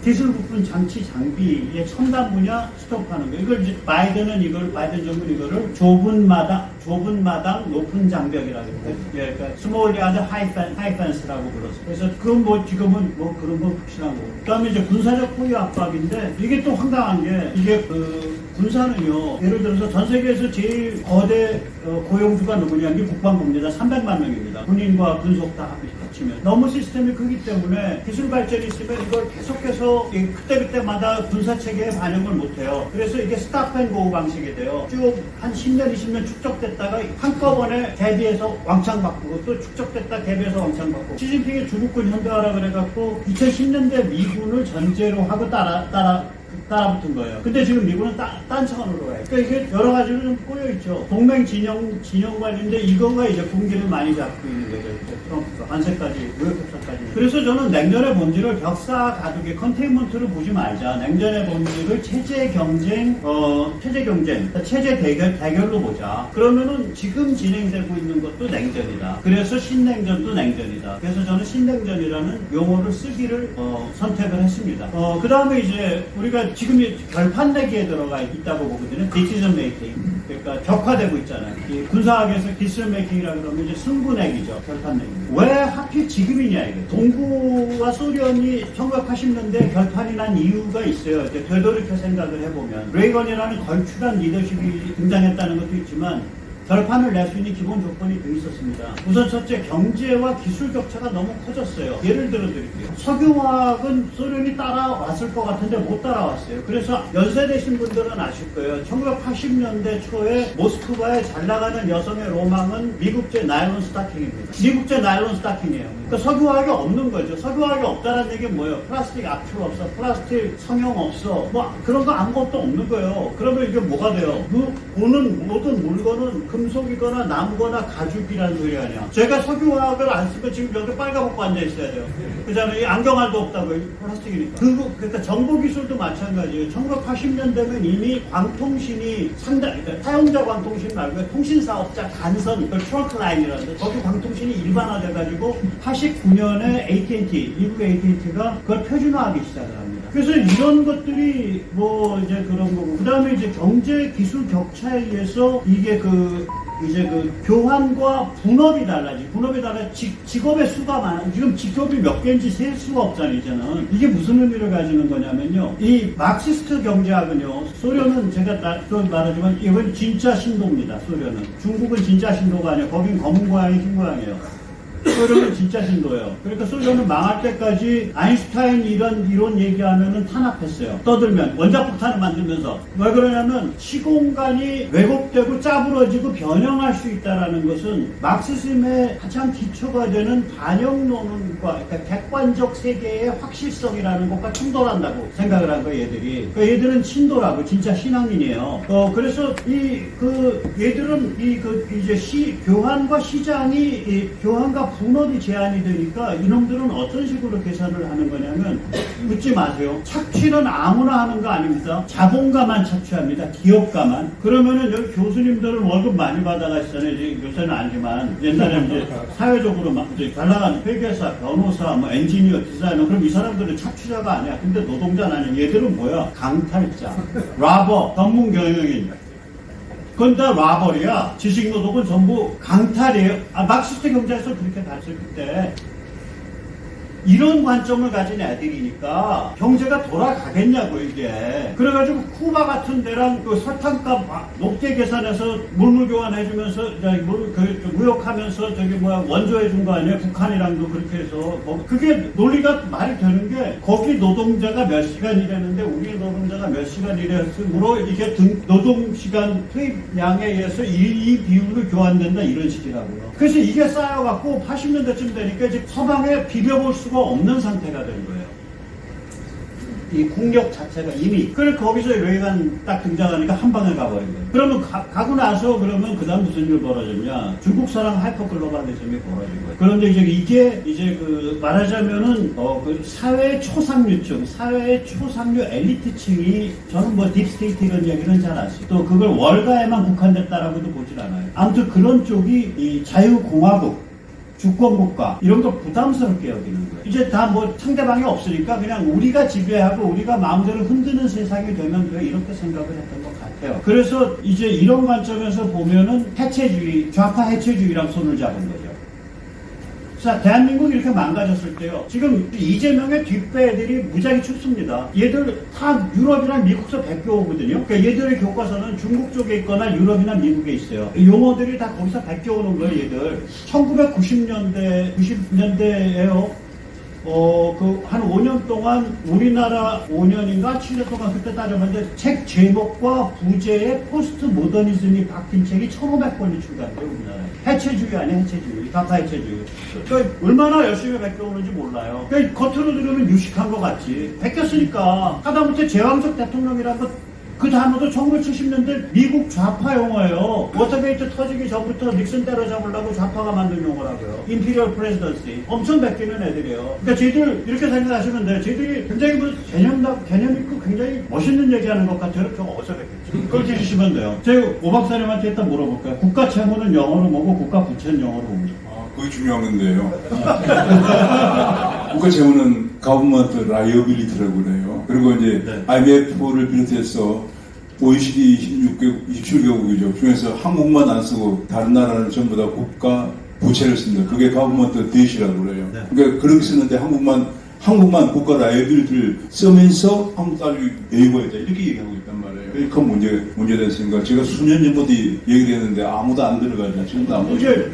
기술 부품 장치 장비의 첨단 분야 스톱하는 거. 이걸 이제 바이든 정부는 이거를 좁은 마당 높은 장벽이라고 해요. 그러니까 스몰 야드 하이 펜스라고 불렀어요. 그래서 그건 뭐 지금은 뭐 그런 거 확실한 거고. 그다음에 이제 군사적 포유 압박인데 이게 또 황당한 게 이게 그 군사는요. 예를 들어서 전 세계에서 제일 거대 고용주가 누구냐? 이게 국방부입니다. 300만 명입니다. 군인과 군속 다 합치면 너무 시스템이 크기 때문에 기술 발전이 있으면 이걸 계속해서 그때마다 군사 체계에 반영을 못해요. 그래서 이게 스탑 앤 고 방식이 돼요. 쭉 한 10년, 20년 축적됐다가 한꺼번에 대비해서 왕창 바꾸고 또 축적됐다 대비해서 왕창 바꾸고. 시진핑이 중국군 현대화라 그래갖고 2010년대 미군을 전제로 하고 따라붙은 거예요. 근데 지금 미국은 딴 차원으로 가요. 그러니까 이게 여러 가지로 좀 꼬여있죠. 동맹 진영 관련인데 이거가 이제 군기를 많이 잡고 있는 거죠. 트럼프가 관세까지, 무역협상까지. 그래서 저는 냉전의 본질을 벽사 가두기 컨테인먼트로 보지 말자. 냉전의 본질을 체제 경쟁, 체제 대결로 보자. 그러면은 지금 진행되고 있는 것도 냉전이다. 그래서 신냉전도 냉전이다. 그래서 저는 신냉전이라는 용어를 쓰기를 선택을 했습니다. 그 다음에 이제 우리가 지금 결판 내기에 들어가 있다고 보거든요. 디시전 메이킹. 그러니까 격화되고 있잖아요. 이 군사학에서 디시전 메이킹이라고 그러면 이제 승부내기죠. 결판 내기. 왜 하필 지금이냐 이게. 동구와 소련이 1980년대 결판이 난 이유가 있어요. 이제 되돌이켜 생각을 해보면 레이건이라는 걸출한 리더십이 등장했다는 것도 있지만 결판을 낼 수 있는 기본 조건이 돼 있었습니다. 우선 첫째, 경제와 기술 격차가 너무 커졌어요. 예를 들어 드릴게요. 석유화학은 소련이 따라왔을 것 같은데 못 따라왔어요. 그래서 연세대신 분들은 아실 거예요. 1980년대 초에 모스크바에 잘 나가는 여성의 로망은 미국제 나일론 스타킹입니다. 미국제 나일론 스타킹이에요. 그러니까 석유화학이 없는 거죠. 석유화학이 없다는 얘기는 뭐예요? 플라스틱 압출 없어, 플라스틱 성형 없어, 뭐 그런 거 아무것도 없는 거예요. 그러면 이게 뭐가 돼요? 보는 모든 물건은 금속이거나 나무거나 가죽이라는 소리 아니야. 제가 석유화학을 안 쓰고 지금 여기 빨가벗고 앉아 있어야 돼요. 그다음에 안경알도 없다고 플라스틱이니까. 그러니까 정보기술도 마찬가지예요. 1980년 되면 이미 광통신이 그러니까 사용자 광통신 말고 통신사업자 간선, 그 트렁크 라인이라는데 거기 광통신이 일반화돼가지고 89년에 AT&T, 미국의 AT&T가 그걸 표준화하기 시작을 합니다. 그래서 이런 것들이 뭐 이제 그런 거고. 그 다음에 이제 경제 기술 격차에 의해서 이게 이제 교환과 분업이 달라지. 분업이 달라. 직업의 수가 많아. 지금 직업이 몇 개인지 셀 수가 없잖아요, 이제는. 이게 무슨 의미를 가지는 거냐면요. 이 마크시스트 경제학은요, 소련은 제가 또 말하지만 이건 진짜 신도입니다, 소련은. 중국은 진짜 신도가 아니에요. 거긴 검은 고양이, 흰 고양이에요. 소련은 진짜 신도예요. 그러니까 소련은 망할 때까지 아인슈타인 이런 얘기하면은 탄압했어요. 떠들면 원자폭탄을 만들면서. 왜 그러냐면 시공간이 왜곡되고 짜부러지고 변형할 수 있다라는 것은 마크시즘의 가장 기초가 되는 반영론과 그러니까 객관적 세계의 확실성이라는 것과 충돌한다고 생각을 한 거예요, 얘들이. 그러니까 얘들은 신도라고 진짜 신앙인이에요. 그래서 얘들은 이제 교환과 시장이 교환과 분업이 제한이 되니까 이놈들은 어떤 식으로 계산을 하는 거냐면 묻지 마세요. 착취는 아무나 하는 거 아닙니다. 자본가만 착취합니다. 기업가만. 그러면은 여기 교수님들은 월급 많이 받아가시잖아요. 이제 요새는 아니지만 옛날에 이제 사회적으로 막 이제 잘 나가는 회계사, 변호사, 뭐 엔지니어, 디자이너 그럼 이 사람들은 착취자가 아니야. 근데 노동자는 아니야. 얘들은 뭐야? 강탈자, 라버, 전문 경영인. 그건 다 라벌이야. 지식노동은 전부 강탈이에요. 막시스트 경제에서 그렇게 가르쳤을 때 이런 관점을 가진 애들이니까 경제가 돌아가겠냐고 이게. 그래가지고 쿠바 같은 데랑 그 설탕값 높게 계산해서 물물 교환해주면서 무역하면서 저기 원조해준 거 아니에요? 북한이랑도 그렇게 해서 그게 논리가 말이 되는 게 거기 노동자가 몇 시간 일했는데 우리 노동자가 몇 시간 일했으므로 이게 노동시간 투입량에 의해서 이 비율로 교환된다 이런 식이라고요. 그래서 이게 쌓여갖고 80년대쯤 되니까 이제 서방에 비벼볼 수가 없는 상태가 된 거예요. 이 국력 자체가 이미. 그래서 거기서 레이간 딱 등장하니까 한 방에 가버린 거예요. 그러면 가고 나서 그러면 그 다음 무슨 일 벌어졌냐. 중국사랑 하이퍼글로벌리즘이 벌어진 거예요. 그런데 이게 그 말하자면은 그 사회 초상류층, 사회 초상류 엘리트층이 저는 뭐 딥스테이트 이런 얘기는 잘 아시고 또 그걸 월가에만 국한됐다라고도 보질 않아요. 아무튼 그런 쪽이 이 자유공화국 주권국가 이런 거 부담스럽게 여기는 거예요. 이제 다 뭐 상대방이 없으니까 그냥 우리가 지배하고 우리가 마음대로 흔드는 세상이 되면 돼 이렇게 생각을 했던 것 같아요. 그래서 이제 이런 관점에서 보면은 해체주의, 좌파 해체주의랑 손을 잡은 거죠. 자, 대한민국이 이렇게 망가졌을 때요. 지금 이재명의 뒷배들이 무지하게 춥습니다. 얘들 다 유럽이랑 미국서 베껴오거든요. 그러니까 얘들의 교과서는 중국 쪽에 있거나 유럽이나 미국에 있어요. 용어들이 다 거기서 베껴오는 거예요, 얘들. 1990년대에요. 한 5년 동안 우리나라 5년인가 7년 동안 그때 따져봤는데 책 제목과 부제에 포스트 모더니즘이 바뀐 책이 1,500권이 출간돼요, 우리나라에. 해체주의 아니야, 해체주의. 좌파 해체주의. 그러니까 얼마나 열심히 베껴오는지 몰라요. 그러니까 겉으로 들으면 유식한 것 같지. 베꼈으니까 하다못해 제왕적 대통령이라는 것 그 단어도 1970년대 미국 좌파 용어예요. 워터게이트 터지기 전부터 닉슨 때려잡으려고 좌파가 만든 용어라고요. 임피리얼 프레지던시. 엄청 베끼는 애들이에요. 그러니까 저희들 이렇게 생각하시면 돼요. 저희들이 굉장히 개념 있고 굉장히 멋있는 얘기하는 것 같아요. 좀 어설프겠죠. 그걸 들으시면 돼요. 제가 오 박사님한테 일단 물어볼까요? 국가 채무는 영어로 뭐고 국가 부채는 영어로 뭡니까? 그게 중요한 건데요. 국가 채무는 government liability라고 그래요. 그리고 이제 IMF를 비롯해서 OECD 27개국이죠. 중에서 한국만 안 쓰고 다른 나라는 전부 다 국가 부채를 씁니다. 그게 government debt이라고 그래요. 그러니까 그렇게 쓰는데 한국만 국가 라이abili티를 쓰면서 한국 딸이 내고야 돼 이렇게 얘기하고 있단 말이에요. 큰 문제됐으니까 제가 수년 전부터 얘기를 했는데 아무도 안 들어가죠. 지금도 안 이제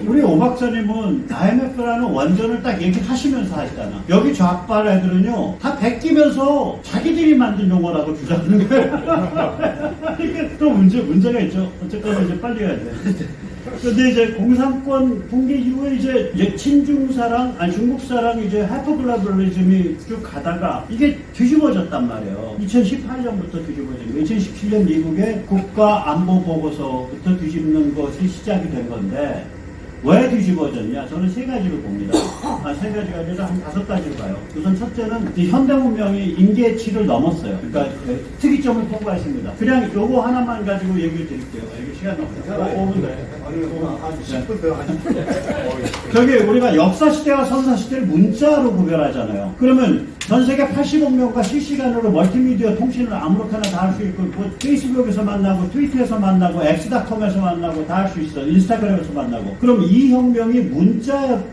우리 오 박사님은 IMF라는 원전을 딱 얘기하시면서 하시잖아. 여기 좌파 애들은요 다 베끼면서 자기들이 만든 용어라고 주장하는 거예요. 이게 또 문제가 있죠. 어쨌든 이제 빨리 가야 돼. 근데 이제 공산권 붕괴 이후에 이제 친중사랑, 중국사랑 이제 하이퍼글로벌리즘이 쭉 가다가 이게 뒤집어졌단 말이에요. 2018년부터 뒤집어진 거예요. 2017년 미국의 국가안보보고서부터 뒤집는 것이 시작이 된 건데 왜 뒤집어졌냐? 저는 세 가지로 봅니다. 세 가지가 아니라 한 5가지로 봐요. 우선 첫째는 현대 문명이 임계치를 넘었어요. 그러니까 특이점을 통과했습니다. 그냥 요거 하나만 가지고 얘기를 드릴게요. 이게 시간 넘어요. 5분 돼. 저기 우리가 역사 시대와 선사 시대를 문자로 구별하잖아요. 그러면 전 세계 80억 명과 실시간으로 멀티미디어 통신을 아무렇게나 다 할 수 있고 뭐 페이스북에서 만나고 트위터에서 만나고 엑스닷컴에서 만나고 다 할 수 있어. 인스타그램에서 만나고. 그럼 이 혁명이 문자의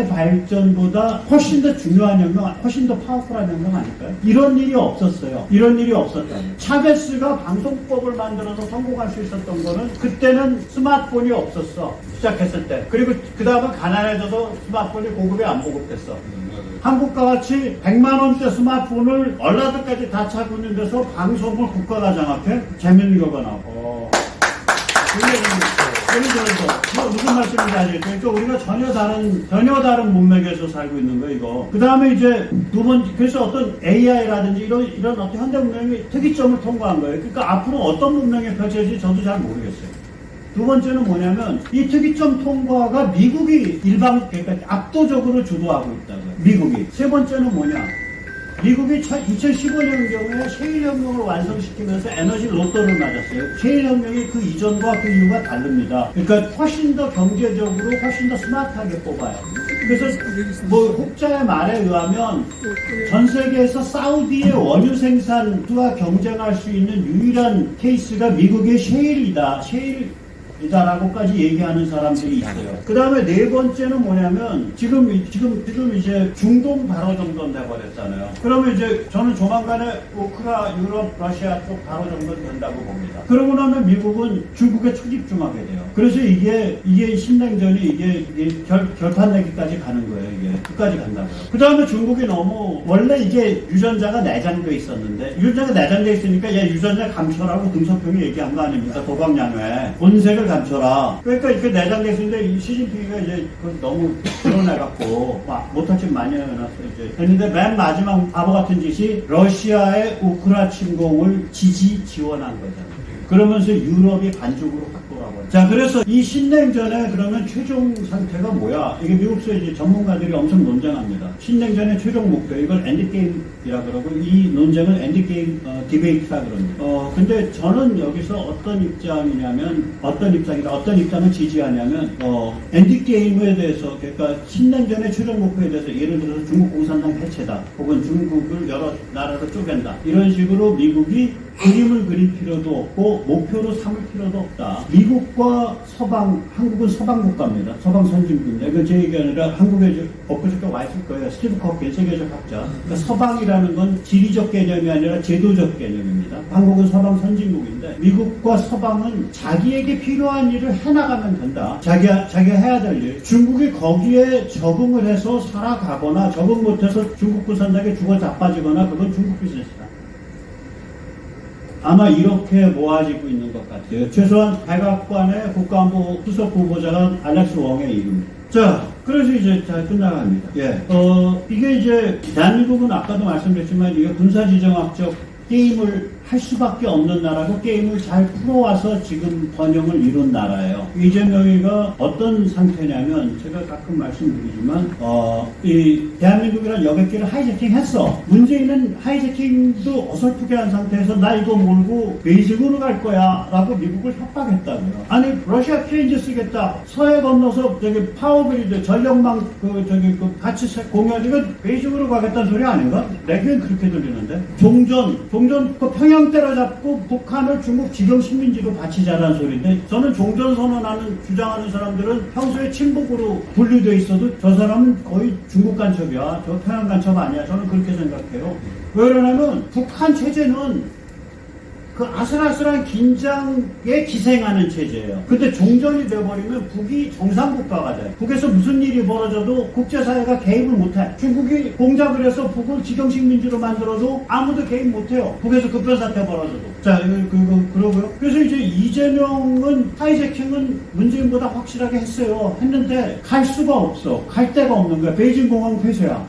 발전보다 훨씬 더 중요한 혁명, 훨씬 더 파워풀한 혁명 아닐까요? 이런 일이 없었어요. 이런 일이 없었다니. 차베스가 방송법을 만들어서 성공할 수 있었던 거는 그때는 스마트폰이 없었어. 시작했을 때. 그리고 그 다음에 가난해져서 스마트폰이 고급에 안 보급됐어. 한국과 같이 100만 원대 스마트폰을 얼라드까지 다 차고 있는 데서 방송을 국가가 장악해? 재밌는 거가 나오고. 무슨 말씀인지 알겠죠? 그러니까 우리가 전혀 다른 문맥에서 살고 있는 거예요, 이거. 그 다음에 이제 그래서 어떤 AI라든지 이런 어떤 현대 문명이 특이점을 통과한 거예요. 그러니까 앞으로 어떤 문명이 펼쳐질지 저도 잘 모르겠어요. 두 번째는 뭐냐면 이 특이점 통과가 미국이 그러니까 압도적으로 주도하고 있다고요. 미국이. 세 번째는 뭐냐? 미국이 2015년 경우에 셰일혁명을 완성시키면서 에너지 로또를 맞았어요. 셰일혁명이 그 이전과 그 이유가 다릅니다. 그러니까 훨씬 더 경제적으로 훨씬 더 스마트하게 뽑아요. 그래서 뭐 혹자의 말에 의하면 전 세계에서 사우디의 원유 생산과 경쟁할 수 있는 유일한 케이스가 미국의 셰일이다라고까지 얘기하는 사람들이 있어요. 그 다음에 네 번째는 뭐냐면 지금 이제 중동 바로 정도 돼버렸잖아요. 그러면 이제 저는 조만간에 우크라, 유럽, 러시아 쪽 바로 정도 된다고 봅니다. 그러고 나면 미국은 중국에 초집중하게 돼요. 그래서 이게 신냉전이 이게 결판 내기까지 가는 거예요. 이게 끝까지 간다고요. 그 다음에 중국이 너무 원래 이게 유전자가 내장돼 있었는데 유전자가 내장돼 있으니까 얘 유전자 감춰라고 등소평이 얘기한 거 아닙니까? 도박량에 본색을 감춰라. 그러니까 이렇게 내장돼 있었는데 시진핑이가 이제 너무 드러내갖고 못할 짓 많이 해놨어 이제. 했는데 맨 마지막 바보 같은 짓이 러시아의 우크라 침공을 지원한 거잖아요. 그러면서 유럽이 반죽으로 확 돌아버려. 자, 그래서 이 신냉전에 그러면 최종 상태가 뭐야? 이게 미국에서 이제 전문가들이 엄청 논쟁합니다. 신냉전의 최종 목표, 이걸 엔드게임이라 그러고, 이 논쟁은 엔드게임 디베이트라 그럽니다. 근데 저는 여기서 어떤 입장을 지지하냐면, 엔드게임에 대해서, 그러니까 신냉전의 최종 목표에 대해서 예를 들어서 중국 공산당 해체다. 혹은 중국을 여러 나라로 쪼갠다. 이런 식으로 미국이 그림을 그릴 필요도 없고 목표로 삼을 필요도 없다. 미국과 한국은 서방 국가입니다. 서방 선진국입니다. 이건 제 얘기 아니라 한국에 엊그저께 와 있을 거예요. 스티브 커피 세계적 학자. 그러니까 서방이라는 건 지리적 개념이 아니라 제도적 개념입니다. 한국은 서방 선진국인데 미국과 서방은 자기에게 필요한 일을 해나가면 된다. 자기가 해야 될 일. 중국이 거기에 적응을 해서 살아가거나 적응 못해서 중국 공산당에 죽어 자빠지거나 그건 중국 비즈니스다. 아마 이렇게 모아지고 있는 것 같아요. 최소한 백악관의 국가안보 수석 후보자가 알렉스 웡의 이름입니다. 자, 그래서 이제 잘 끝나갑니다. 예. 이게 이제 대한민국은 아까도 말씀드렸지만 이게 군사지정학적 게임을 할 수밖에 없는 나라고 게임을 잘 풀어와서 지금 번영을 이룬 나라예요. 이재명이가 어떤 상태냐면 제가 가끔 말씀드리지만 이 대한민국이란 여객기를 하이제킹 했어. 문재인은 하이제킹도 어설프게 한 상태에서 나 이거 몰고 베이징으로 갈 거야 라고 미국을 협박했다고요. 아니 러시아 PNG 쓰겠다. 서해 건너서 저기 파워그리드 전력망 같이 공유하는 이거 베이징으로 가겠다는 소리 아닌가? 내겐 그렇게 들리는데. 종전 그 평양 때려잡고 북한을 중국 지경 식민지로 바치자라는 소리인데 저는 종전 선언하는 주장하는 사람들은 평소에 친북으로 분류되어 있어도 저 사람은 거의 중국 간첩이야. 저 평양 간첩 아니야. 저는 그렇게 생각해요. 왜 그러냐면 북한 체제는 그 아슬아슬한 긴장에 기생하는 체제예요. 근데 종전이 돼버리면 북이 정상국가가 돼. 북에서 무슨 일이 벌어져도 국제사회가 개입을 못해. 중국이 공작을 해서 북을 지경식민지로 만들어도 아무도 개입 못해요. 북에서 급변사태 벌어져도. 자, 그러고요. 그래서 이제 이재명은 하이제킹은 문재인보다 확실하게 했어요. 했는데 갈 수가 없어. 갈 데가 없는 거야. 베이징 공항 폐쇄야.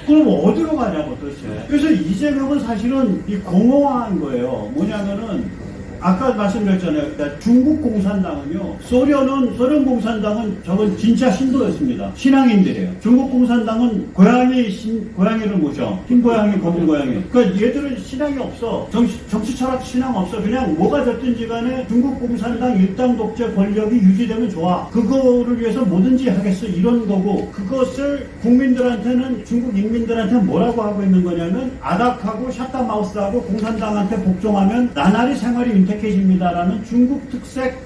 그럼 어디로 가냐고 도대체. 그래서 이재명은 사실은 이 공허한 거예요. 뭐냐면은 아까 말씀드렸잖아요. 그러니까 중국 공산당은요. 소련 공산당은 저건 진짜 신도였습니다. 신앙인들이에요. 중국 공산당은 고양이를 모셔. 흰 고양이, 검은 고양이. 그러니까 얘들은 신앙이 없어. 정치 철학 신앙 없어. 그냥 뭐가 됐든지 간에 중국 공산당 일당 독재 권력이 유지되면 좋아. 그거를 위해서 뭐든지 하겠어. 이런 거고 그것을 국민들한테는 중국 인민들한테 뭐라고 하고 있는 거냐면 아닥하고 샷다마우스하고 공산당한테 복종하면 나날이 생활이 윤택해집니다라는 중국 특색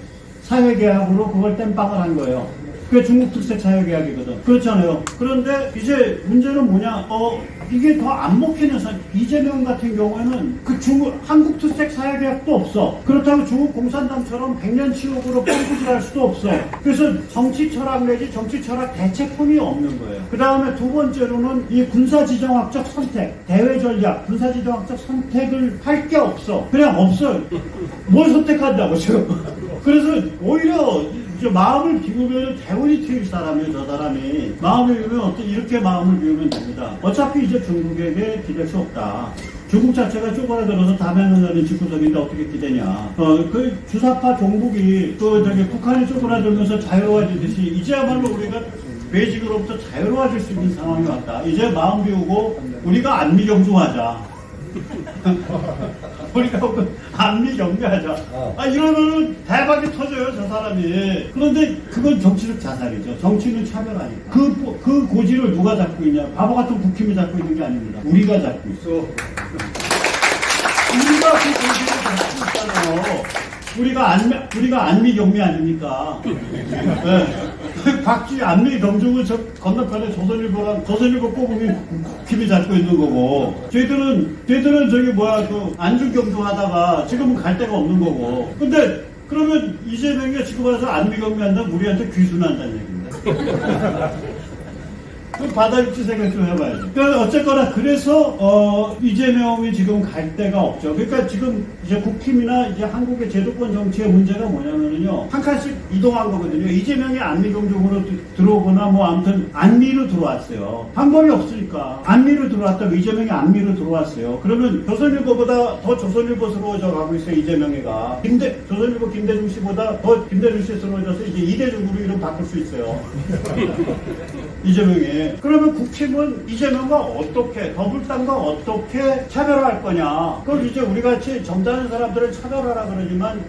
사회계약으로 그걸 땜빵을 한 거예요. 그게 중국 특색 사회계약이거든. 그렇잖아요. 그런데 이제 문제는 뭐냐? 이게 더 안 먹히는 이재명 같은 경우에는 그 한국 특색 사회계약도 없어. 그렇다고 중국 공산당처럼 100년 치욕으로 뻥꾸질할 수도 없어. 그래서 정치 철학 내지 정치 철학 대책품이 없는 거예요. 그 다음에 두 번째로는 이 군사지정학적 선택, 대외 전략, 군사지정학적 선택을 할 게 없어. 그냥 없어. 뭘 선택한다고 지금. 그래서 오히려 마음을 비우면 대운이 트일 사람이에요. 저 사람이 마음을 비우면 이렇게 마음을 비우면 됩니다. 어차피 이제 중국에게 기댈 수 없다. 중국 자체가 쪼그라들어서 담양을 집구석인데 어떻게 기대냐. 그 주사파 종북이 북한이 쪼그라들면서 자유로워지듯이 이제야말로 우리가 베이직으로부터 자유로워질 수 있는 상황이 왔다. 이제 마음 비우고 우리가 안미 경주하자. 우리가 안미 경계하자. 이러면은 대박이 터져요, 저 사람이. 그런데 그건 정치적 자살이죠. 정치는 차별하니까. 그 고지를 누가 잡고 있냐? 바보 같은 국힘이 잡고 있는 게 아닙니다. 우리가 잡고 있어. 우리가 그 고지를 잡고 있잖아요. 우리가 안미 경미 아닙니까? 네. 박쥐 안미 경중은 저 건너편에 조선일보 꼽으면 국힘이 잡고 있는 거고, 저희들은 그 안주 경주하다가 지금은 갈 데가 없는 거고. 근데 그러면 이재명이 지금 와서 안미 경미 한다면 우리한테 귀순한다는 얘기입니다. 그 바다입지 생각 좀 해봐야죠. 그러니까 어쨌거나 그래서 이재명이 지금 갈 데가 없죠. 그러니까 지금 이제 국힘이나 이제 한국의 제도권 정치의 문제가 뭐냐면요, 한 칸씩 이동한 거거든요. 이재명이 안미경중으로 들어오거나 뭐 아무튼 안미로 들어왔어요. 방법이 없으니까 안미로 들어왔다고 이재명이 안미로 들어왔어요. 그러면 조선일보보다 더 조선일보스러워져 가고 있어요. 이재명이가 조선일보 김대중 씨보다 더 김대중 씨스러워져서 이제 이대중으로 이름 바꿀 수 있어요. 이재명이. 그러면 국힘은 이재명과 어떻게, 더불당과 어떻게 차별화할 거냐. 그걸 이제 우리 같이 점잖은 사람들은 차별화라 그러지만,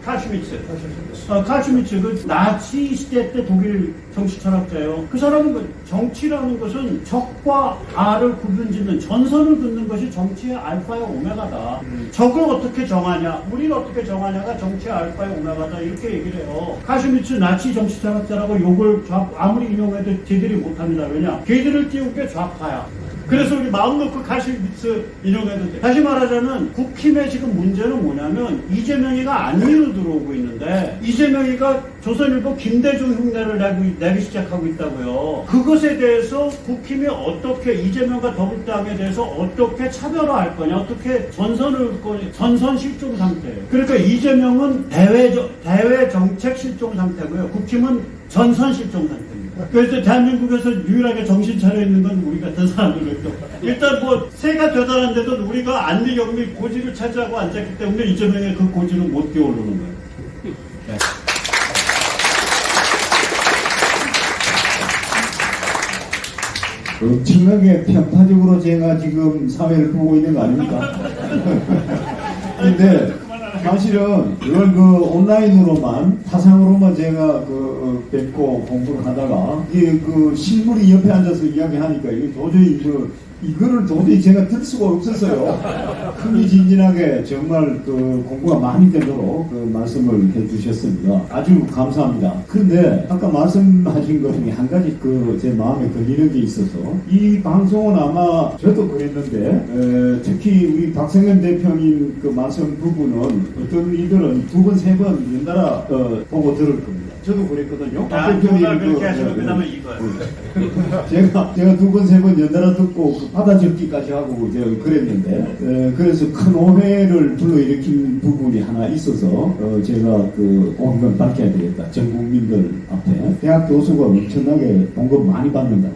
칼 슈미츠, 그 나치 시대 때 독일 정치 철학자예요. 그 사람은 정치라는 것은 적과 아를 구분짓는, 전선을 긋는 것이 정치의 알파의 오메가다. 적을 어떻게 정하냐, 우리를 어떻게 정하냐가 정치의 알파의 오메가다. 이렇게 얘기를 해요. 칼 슈미츠 나치 정치 철학자라고 욕을 아무리 인용해도 걔들이 못합니다. 왜냐? 걔들을 띄운 게 좌파야. 그래서 우리 마음 놓고 칼슈미츠 인용해도 돼. 다시 말하자면 국힘의 지금 문제는 뭐냐면 이재명이가 안미로 들어오고 있는데 이재명이가 조선일보 김대중 흉내를 내기 시작하고 있다고요. 그것에 대해서 국힘이 어떻게 이재명과 더불당에 대해서 어떻게 차별화할 거냐, 어떻게 전선을 거냐, 전선 실종 상태예요. 그러니까 이재명은 대외 정책 실종 상태고요. 국힘은 전선 실종 상태입니다. 그래서 대한민국에서 유일하게 정신 차려 있는 건 우리 같은 사람들이죠. 일단 뭐 새가 되살았는데도 우리가 안미 경미 고지를 차지하고 앉았기 때문에 이재명의 그 고지를 못 뛰어오르는 거예요. 네. 엄청나게 편파적으로 제가 지금 사회를 보고 있는 거 아닙니까? 근데 사실은 이걸 온라인으로만 타상으로만 제가 뵙고 공부를 하다가 이게 실물이 옆에 앉아서 이야기하니까 이게 도저히 이거를 도저히 제가 들 수가 없었어요. 흥미진진하게 정말 공부가 많이 되도록 말씀을 해주셨습니다. 아주 감사합니다. 근데 아까 말씀하신 것 중에 한 가지 제 마음에 걸리는 게 있어서 이 방송은 아마 저도 그랬는데 특히 우리 박성현 대표님 말씀 부분은 어떤 이들은 2번, 3번 연달아 보고 들을 겁니다. 저도 그랬거든요. 정말 그렇게 하시면 그 다음에 이거요. 제가 2번, 3번 연달아 듣고 받아 적기까지 하고 제가 그랬는데 그래서 큰 오해를 불러일으킨 부분이 하나 있어서 제가 꼭 이건 밝혀야 되겠다. 전 국민들 앞에 대학 교수가 엄청나게 봉급 많이 받는다.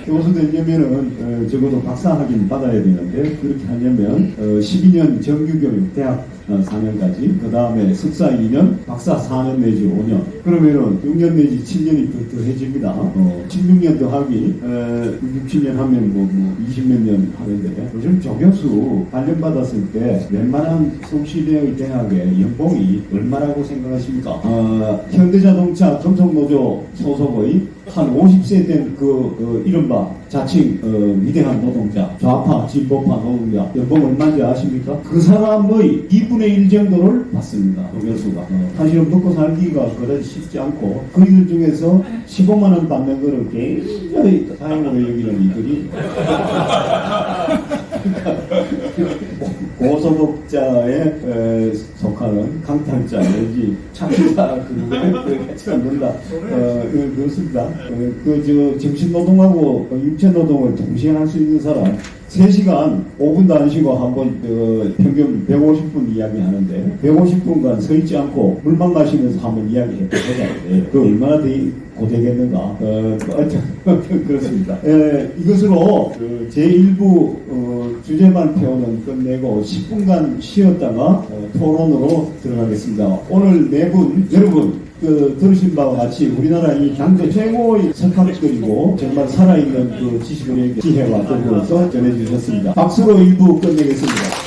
교수 되려면은 적어도 박사 학위는 받아야 되는데 그렇게 하려면 12년 정규교육 대학 4년까지, 그 다음에 석사 2년, 박사 4년 내지 5년. 그러면은 6년 내지 7년이 더해집니다. 16년 더 하기, 6, 7년 하면 20몇 년 하는데, 요즘 조교수 발령받았을 때 웬만한 성시대의 대학의 연봉이 얼마라고 생각하십니까? 현대자동차 금속노조 소속의 한 50세 된 이른바 자칭 위대한 노동자, 좌파, 진보파 노동자 연봉 얼마인지 아십니까? 그 사람의 2분의 1 정도를 받습니다. 교수가. 사실은 먹고 살기가 그다지 쉽지 않고 그들 중에서 15만 원 받는 거를 굉장히 다행으로 여기는 이들이 고소득자에 속하는 강탈자 내지 착취자 그렇게 넣는다. 그렇습니다. 정신노동하고 육체노동을 동시에 할 수 있는 사람 3시간 5분도 안 쉬고 한번 평균 150분 이야기하는데 150분간 서 있지 않고 물만 마시면서 한번 이야기해보자. 그 얼마나 고되겠는가. 그렇습니다. 이것으로 제1부 주제 발표는 끝내고 10분간 쉬었다가 토론으로 들어가겠습니다. 오늘 4분 여러분 들으신 바와 같이 우리나라 이 당대 최고의 석학들이고 정말 살아있는 지식의 지혜와 덕으로서 전해주셨습니다. 박수로 1부 끝내겠습니다.